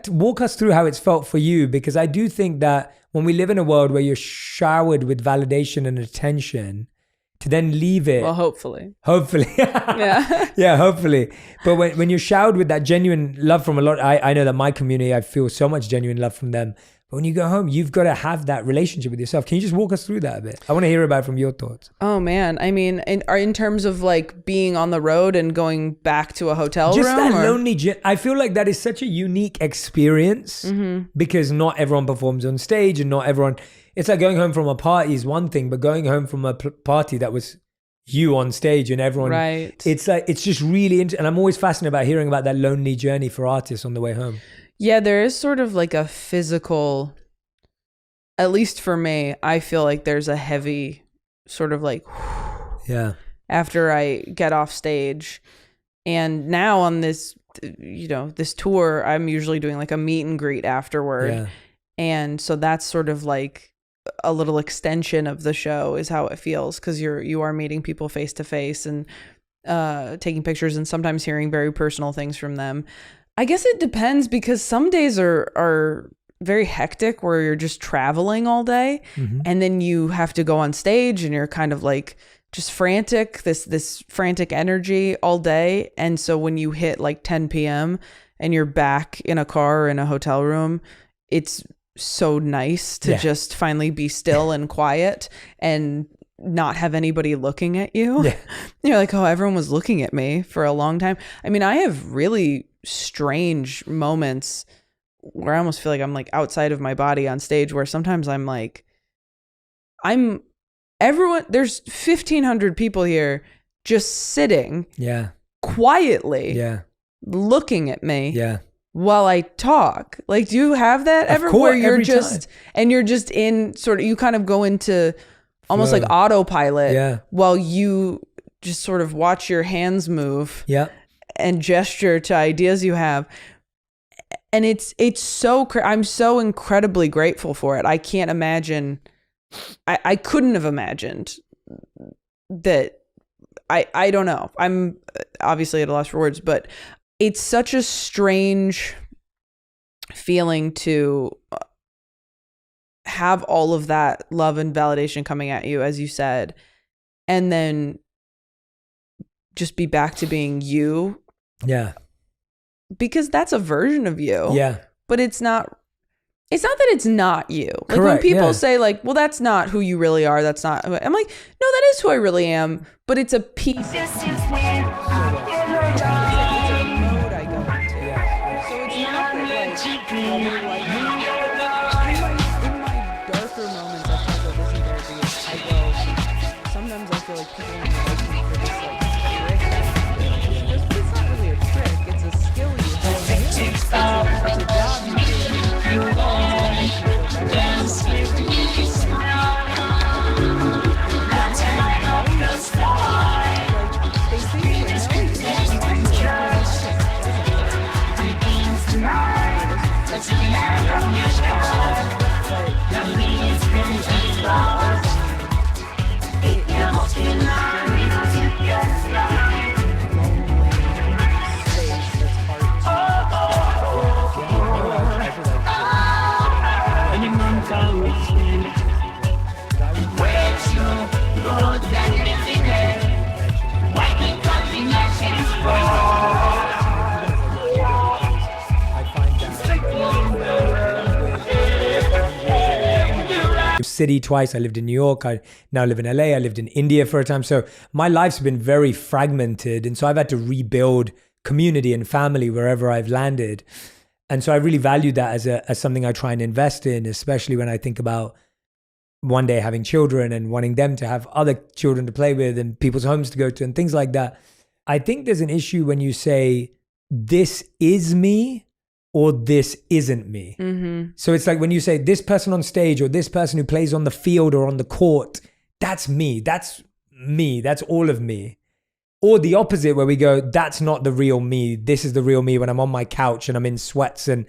Walk us through how it's felt for you, because I do think that when we live in a world where you're showered with validation and attention, to then leave it.
Well, hopefully.
Yeah. Yeah, hopefully. But when you're showered with that genuine love from a lot, I know that my community, I feel so much genuine love from them. But when you go home, you've got to have that relationship with yourself. Can you just walk us through that a bit? I want to hear about it from your thoughts.
Oh man. I mean, in terms of like being on the road and going back to a hotel
just
room.
Just that lonely, I feel like that is such a unique experience because not everyone performs on stage and not everyone, it's like going home from a party is one thing, but going home from a party that was you on stage and everyone,
right.
It's like, it's just really, and I'm always fascinated about hearing about that lonely journey for artists on the way home.
Yeah, there is sort of like a physical, at least for me, I feel like there's a heavy sort of like,
yeah,
after I get off stage. And now on this, this tour, I'm usually doing like a meet and greet afterward.
Yeah.
And so that's sort of like a little extension of the show is how it feels, because you are meeting people face to face and taking pictures and sometimes hearing very personal things from them. I guess it depends, because some days are very hectic where you're just traveling all day and then you have to go on stage and you're kind of like just frantic, this frantic energy all day. And so when you hit like 10 p.m. and you're back in a car or in a hotel room, it's so nice to just finally be still and quiet and not have anybody looking at you. Yeah. You're like, oh, everyone was looking at me for a long time. I mean, I have really strange moments where I almost feel like I'm like outside of my body on stage, where sometimes I'm like, there's 1,500 people here just sitting quietly looking at me while I talk. Like, do you have that ever where you're just, and you're just in sort of, you kind of go into almost like autopilot while you just sort of watch your hands move and gesture to ideas you have. And it's so, I'm so incredibly grateful for it. I can't imagine, I couldn't have imagined that. I don't know. I'm obviously at a loss for words, but it's such a strange feeling to have all of that love and validation coming at you, as you said, and then just be back to being you. Yeah. Because that's a version of you. Yeah. But it's not that it's not you. Like, when people say like, well, that's not who you really are. That's not, I'm like, no, that is who I really am. But it's a piece. It's a mode I go into. So it's not that like, in my darker moments after I go listen therapy, sometimes I feel like people are liking me for this like trick. It's not really a trick. It's a skill you have. It's a job you do.
City twice. I lived in New York. I now live in LA. I lived in India for a time. So my life's been very fragmented. And so I've had to rebuild community and family wherever I've landed. And so I really value that as something I try and invest in, especially when I think about one day having children and wanting them to have other children to play with and people's homes to go to and things like that. I think there's an issue when you say, this is me, or this isn't me. So it's like when you say this person on stage or this person who plays on the field or on the court, that's me. That's me. That's all of me. Or the opposite, where we go, that's not the real me. This is the real me when I'm on my couch and I'm in sweats. And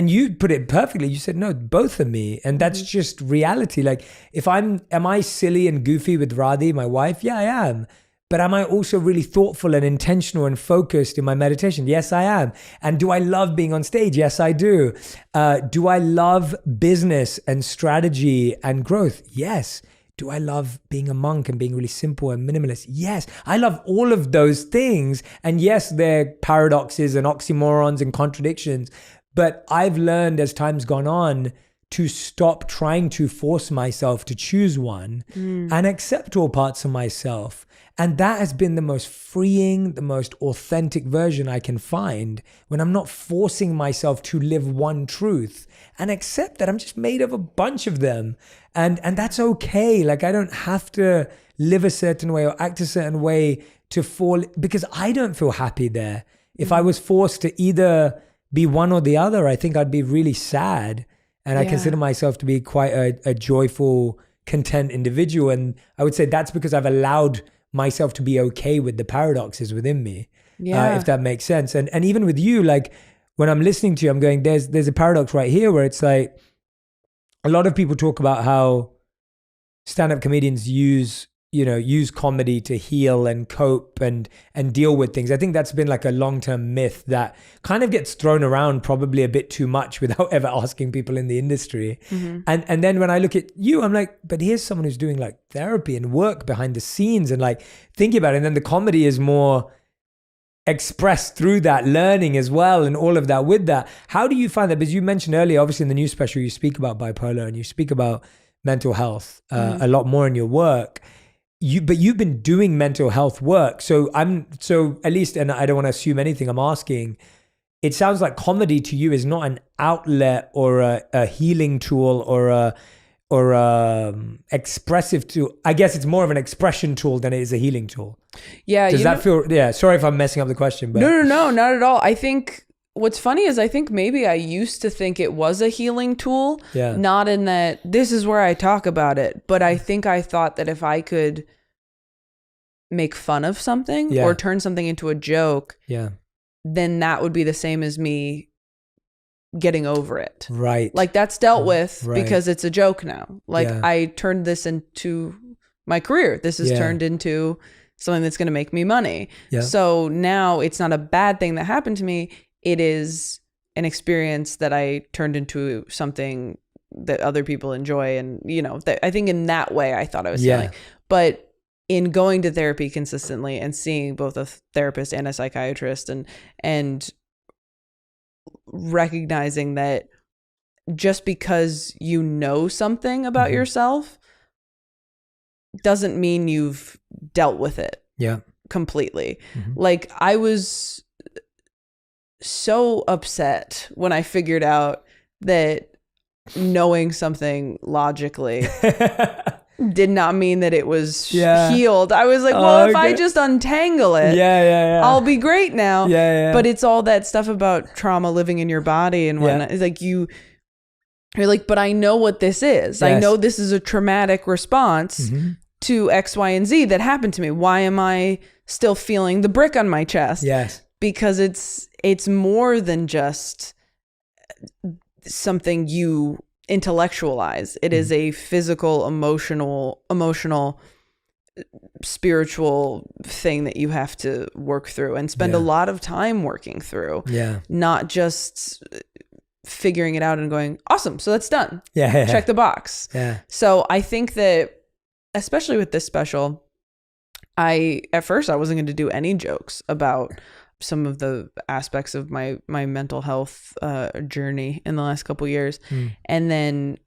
you put it perfectly. You said, no, both are me. And that's just reality. Like am I silly and goofy with Radhi, my wife? Yeah, I am. But am I also really thoughtful and intentional and focused in my meditation? Yes, I am. And do I love being on stage? Yes, I do. Do I love business and strategy and growth? Yes. Do I love being a monk and being really simple and minimalist? Yes, I love all of those things. And yes, they're paradoxes and oxymorons and contradictions. But I've learned as time's gone on to stop trying to force myself to choose one and accept all parts of myself. And that has been the most freeing, the most authentic version I can find when I'm not forcing myself to live one truth and accept that I'm just made of a bunch of them. And that's okay. Like I don't have to live a certain way or act a certain way to fall, because I don't feel happy there. If I was forced to either be one or the other, I think I'd be really sad. And I consider myself to be quite a joyful, content individual. And I would say that's because I've allowed myself to be okay with the paradoxes within me, if that makes sense. And even with you, like when I'm listening to you, I'm going, there's a paradox right here where it's like, a lot of people talk about how stand-up comedians use comedy to heal and cope and deal with things. I think that's been like a long-term myth that kind of gets thrown around probably a bit too much without ever asking people in the industry. And then when I look at you, I'm like, but here's someone who's doing like therapy and work behind the scenes and like thinking about it. And then the comedy is more expressed through that learning as well and all of that with that. How do you find that? Because you mentioned earlier, obviously in the new special, you speak about bipolar and you speak about mental health a lot more in your work. But you've been doing mental health work. So at least, and I don't want to assume anything, I'm asking, it sounds like comedy to you is not an outlet or a healing tool or expressive tool. I guess it's more of an expression tool than it is a healing tool. Yeah. Does that feel, sorry if I'm messing up the question. But
No, not at all. I think what's funny is I think maybe I used to think it was a healing tool, not in that this is where I talk about it, but I think I thought that if I could make fun of something or turn something into a joke, then that would be the same as me getting over it.
Right.
Like that's dealt with because it's a joke now. Like I turned this into my career. This is turned into something that's going to make me money. So now it's not a bad thing that happened to me. It is an experience that I turned into something that other people enjoy. And, I think in that way, I thought I was healing. But in going to therapy consistently and seeing both a therapist and a psychiatrist and recognizing that just because you know something about yourself doesn't mean you've dealt with it completely. Like I was so upset when I figured out that knowing something logically did not mean that it was healed. I was like, well, if I just untangle it, I'll be great now. But it's all that stuff about trauma living in your body and whatnot. It's like you're like, but I know what this is. I know this is a traumatic response to X, Y, and Z that happened to me. Why am I still feeling the brick on my chest? Because it's more than just something you intellectualize. It is a physical, emotional, spiritual thing that you have to work through and spend a lot of time working through. Not just figuring it out and going, awesome, so that's done. Check the box. So I think that, especially with this special, at first I wasn't going to do any jokes about some of the aspects of my mental health journey in the last couple of years. And then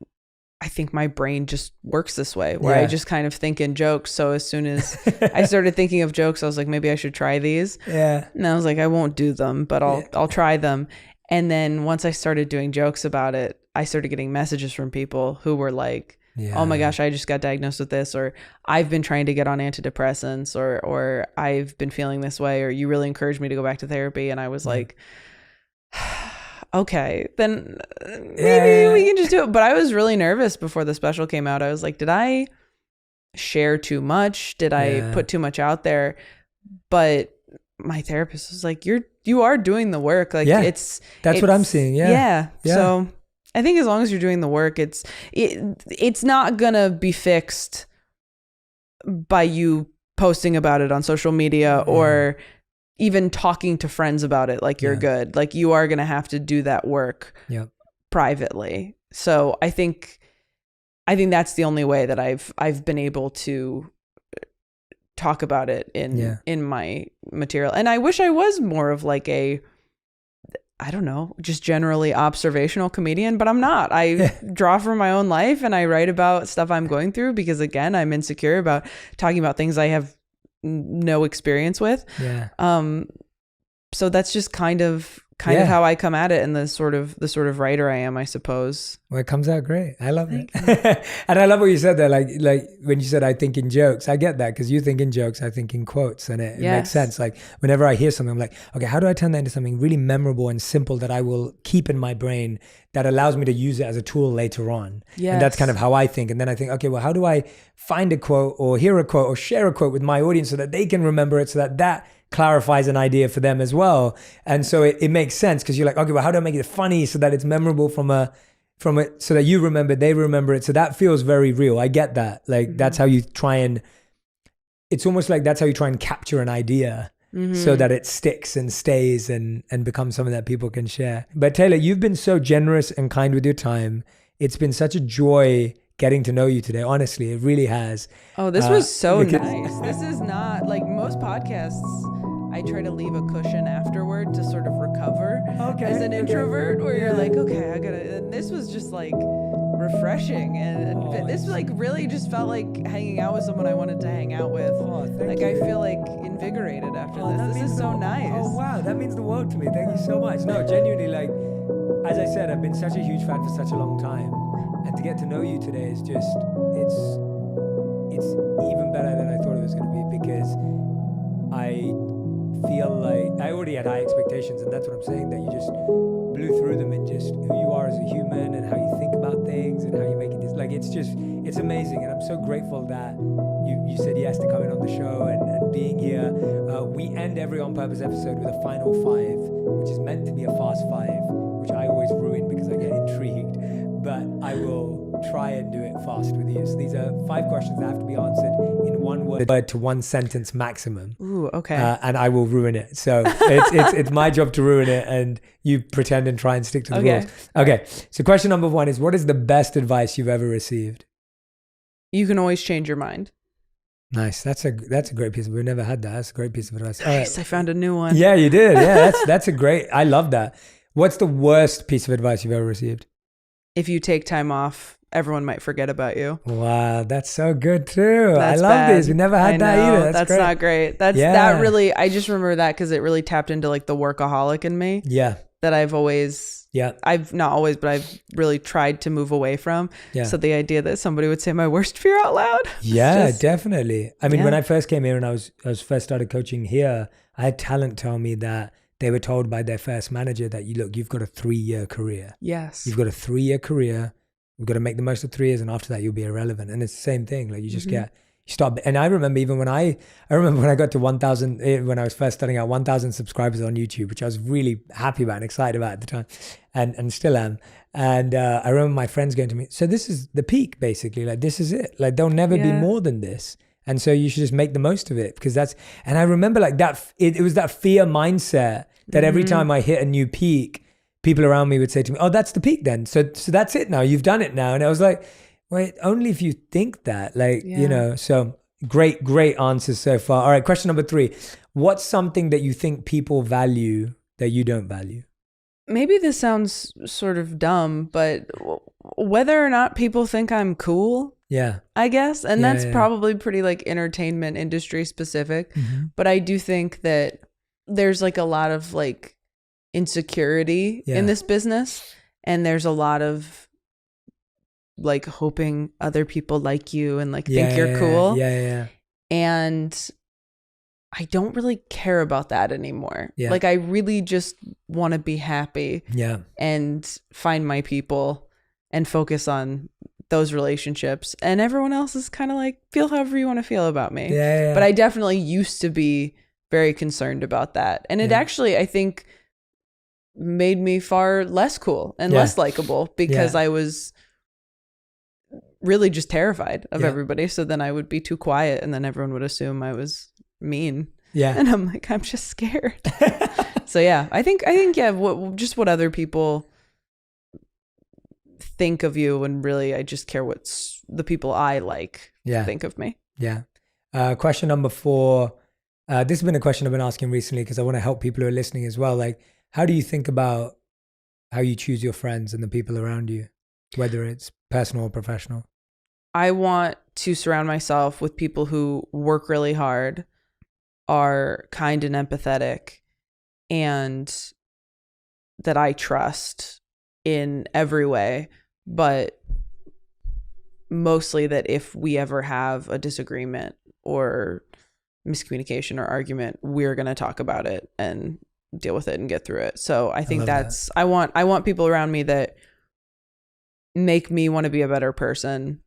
I think my brain just works this way where I just kind of think in jokes. So as soon as I started thinking of jokes, I was like, maybe I should try these. And I was like, I won't do them, but I'll try them. And then once I started doing jokes about it, I started getting messages from people who were like, oh my gosh, I just got diagnosed with this, or I've been trying to get on antidepressants, or I've been feeling this way, or you really encouraged me to go back to therapy. And I was like, okay, then maybe we can just do it. But I was really nervous before the special came out. I was like, did I share too much? Did I put too much out there? But my therapist was like, you are doing the work. Like that's
what I'm seeing. Yeah.
So I think as long as you're doing the work, it's not gonna be fixed by you posting about it on social media or even talking to friends about it. Like you're good. Like you are gonna have to do that work privately. So I think that's the only way that I've been able to talk about it in my material. And I wish I was more of like I don't know, just generally observational comedian, but I'm not. I draw from my own life and I write about stuff I'm going through because again, I'm insecure about talking about things I have no experience with. Yeah. So that's just kind of how I come at it, and the sort of writer I am, I suppose.
Well, it comes out great. I love it. And I love what you said there. Like when you said, I think in jokes, I get that because you think in jokes, I think in quotes, and it makes sense. Like whenever I hear something, I'm like, okay, how do I turn that into something really memorable and simple that I will keep in my brain that allows me to use it as a tool later on? Yes. And that's kind of how I think. And then I think, okay, well, how do I find a quote or hear a quote or share a quote with my audience so that they can remember it, so that clarifies an idea for them as well. And so it makes sense because you're like, okay, well, how do I make it funny so that it's memorable from it, so that you remember, they remember it. So that feels very real. I get that. Like that's how you try and, it's almost like that's how you try and capture an idea so that it sticks and stays and becomes something that people can share. But Taylor, you've been so generous and kind with your time. It's been such a joy getting to know you today. Honestly, it really has.
Oh, this was so nice. This is not like most podcasts. I try to leave a cushion afterward to sort of recover as an introvert, where you're like, okay, I gotta. And this was just like refreshing, and this like really just felt like hanging out with someone I wanted to hang out with. Like I feel like invigorated after this. This is so nice.
Oh wow, that means the world to me. Thank you so much. No, genuinely, like as I said, I've been such a huge fan for such a long time, and to get to know you today is just it's even better than I thought it was going to be, because I feel like I already had high expectations, and that's what I'm saying, that you just blew through them in just who you are as a human and how you think about things and how you make it. Like it's amazing, and I'm so grateful that you said yes to coming on the show and being here. We end every On Purpose episode with a final 5, which is meant to be a fast 5, which I always ruin because I get intrigued, but I will try and do it fast with you. So these are 5 questions that have to be answered in 1 word to 1 sentence maximum.
Ooh, okay.
And I will ruin it. So it's my job to ruin it, and you pretend and try and stick to the rules. Okay. So question number 1 is, what is the best advice you've ever received?
You can always change your mind.
Nice. That's a great piece. We've never had that. That's a great piece of advice.
Nice. I found a new one.
Yeah, you did. Yeah, that's a great. I love that. What's the worst piece of advice you've ever received?
If you take time off, everyone might forget about you.
Wow, that's so good too. I love this. We never had that either.
That's great. Not great. That really, I just remember that because it really tapped into like the workaholic in me. Yeah. That I've not always, but I've really tried to move away from. Yeah. So the idea that somebody would say my worst fear out loud.
Yeah, definitely. I mean, when I first came here and I was first started coaching here, I had talent tell me that they were told by their first manager that you've got a 3-year career. Yes. You've got a 3-year career. We've got to make the most of 3 years, and after that you'll be irrelevant. And it's the same thing. Like you just you start. And I remember even when I got to 1,000, when I was first starting out, 1,000 subscribers on YouTube, which I was really happy about and excited about at the time, and still am. And I remember my friends going to me, so this is the peak basically. Like this is it. Like there'll never be more than this. And so you should just make the most of it, because and I remember like that, it was that fear mindset that every time I hit a new peak, people around me would say to me, oh, that's the peak then. So that's it now. You've done it now. And I was like, wait, only if you think that, so great answers so far. All right. Question number 3. What's something that you think people value that you don't value?
Maybe this sounds sort of dumb, but whether or not people think I'm cool, I guess. And that's probably pretty like entertainment industry specific. But I do think that there's like a lot of like insecurity in this business, and there's a lot of like hoping other people like you and like think you're cool. And I don't really care about that anymore.
Yeah.
Like I really just want to be happy and find my people and focus on those relationships, and everyone else is kind of like, feel however you want to feel about me. But I definitely used to be very concerned about that, and it actually, I think, made me far less cool and less likable, because I was really just terrified of everybody. So then I would be too quiet, and then everyone would assume I was mean. And I'm like, I'm just scared. So I think what other people think of you, and really I just care what's the people I like think of me.
Question number 4. This has been a question I've been asking recently because I want to help people who are listening as well. Like, how do you think about how you choose your friends and the people around you, whether it's personal or professional?
I want to surround myself with people who work really hard, are kind and empathetic, and that I trust in every way, but mostly that if we ever have a disagreement or miscommunication or argument, we're going to talk about it and deal with it and get through it. So I think I want people around me that make me want to be a better person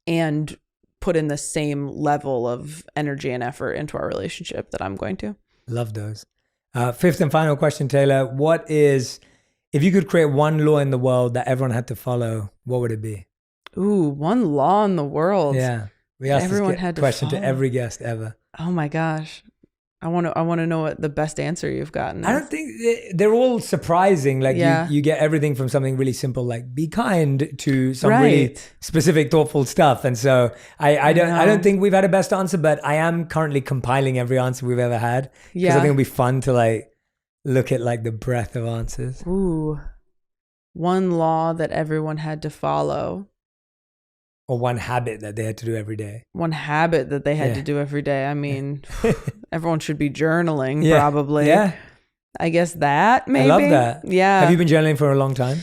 and put in the same level of energy and effort into our relationship that I'm going to.
Love those. 5th and final question, Taylor. If you could create one law in the world that everyone had to follow, what would it be?
Ooh, one law in the world.
Yeah. We asked
everyone
this question to every guest ever.
Oh my gosh. I want to know what the best answer you've gotten is.
I don't think they're all surprising. Like you get everything from something really simple, like be kind, to some really specific, thoughtful stuff. And so I don't think we've had a best answer, but I am currently compiling every answer we've ever had, because I think it'll be fun to like look at like the breadth of answers.
Ooh, one law that everyone had to follow.
Or one habit that they had to do every day.
One habit that they had to do every day. I mean, everyone should be journaling, probably.
Yeah.
I guess that, maybe.
I love that.
Yeah.
Have you been journaling for a long time?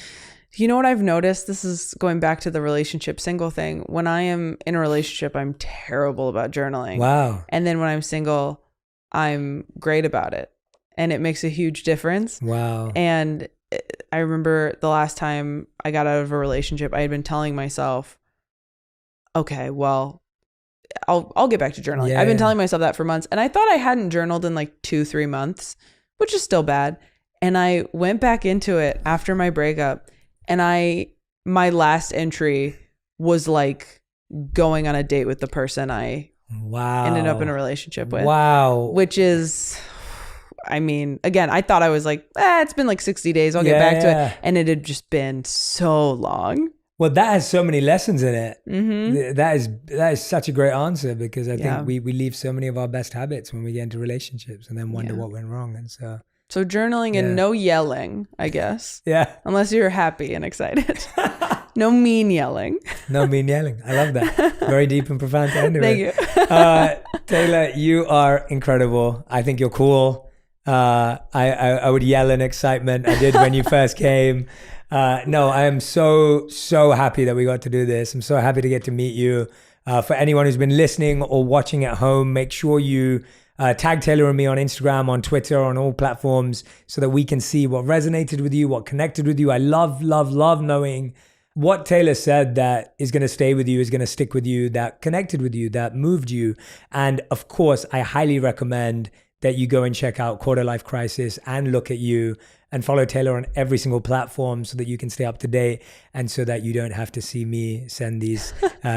You know what I've noticed? This is going back to the relationship single thing. When I am in a relationship, I'm terrible about journaling.
Wow.
And then when I'm single, I'm great about it. And it makes a huge difference.
Wow.
And I remember the last time I got out of a relationship, I had been telling myself, okay, well, I'll get back to journaling. I've been telling myself that for months, and I thought I hadn't journaled in like 2-3 months, which is still bad. And I went back into it after my breakup, and my last entry was like going on a date with the person I ended up in a relationship with.
Wow.
Which is, I mean, again, I thought I was like, it's been like 60 days. I'll get back to it. And it had just been so long.
Well, that has so many lessons in it.
Mm-hmm.
That is such a great answer, because I think we leave so many of our best habits when we get into relationships and then wonder what went wrong. And so
journaling and no yelling, I guess.
Yeah.
Unless you're happy and excited. No mean yelling.
No mean yelling. I love that. Very deep and profound to end it
Thank
you. Taylor, you are incredible. I think you're cool. I would yell in excitement. I did when you first came. No, I am so happy that we got to do this. I'm so happy to get to meet you. For anyone who's been listening or watching at home, make sure you tag Taylor and me on Instagram, on Twitter, on all platforms, so that we can see what resonated with you, what connected with you. I love knowing what Taylor said that is going to stay with you, is going to stick with you, that connected with you, that moved you. And of course, I highly recommend that you go and check out Quarter Life Crisis and Look at You, and follow Taylor on every single platform so that you can stay up to date, and so that you don't have to see me send these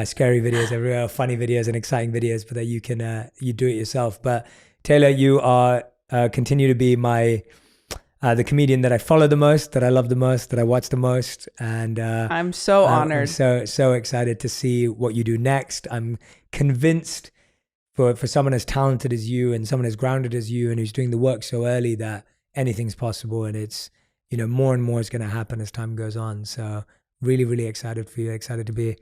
scary videos everywhere, funny videos and exciting videos, but that you can you do it yourself. But Taylor, you are continue to be my the comedian that I follow the most, that I love the most, that I watch the most, and
I'm so honored.
I'm so excited to see what you do next. I'm convinced for someone as talented as you and someone as grounded as you, and who's doing the work so early, that anything's possible, and it's, you know, more and more is going to happen as time goes on. So really excited for you, excited to be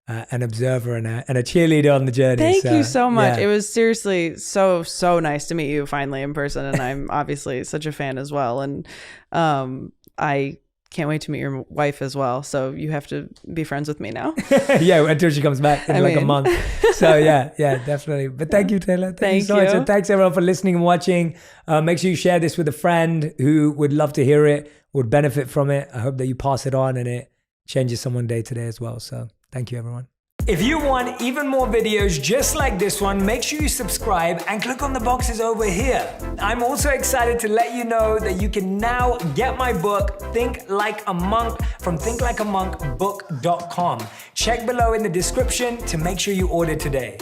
an observer and a cheerleader on the journey.
Thank you so much. It was seriously so nice to meet you finally in person, and I'm obviously such a fan as well. And I can't wait to meet your wife as well. So you have to be friends with me now.
Yeah, until she comes back in a month. So yeah, definitely. But thank you, Taylor. Thank you so much. And thanks everyone for listening and watching. Make sure you share this with a friend who would love to hear it, would benefit from it. I hope that you pass it on and it changes someone day to day as well. So thank you, everyone. If you want even more videos just like this one, make sure you subscribe and click on the boxes over here. I'm also excited to let you know that you can now get my book, Think Like a Monk, from thinklikeamonkbook.com. Check below in the description to make sure you order today.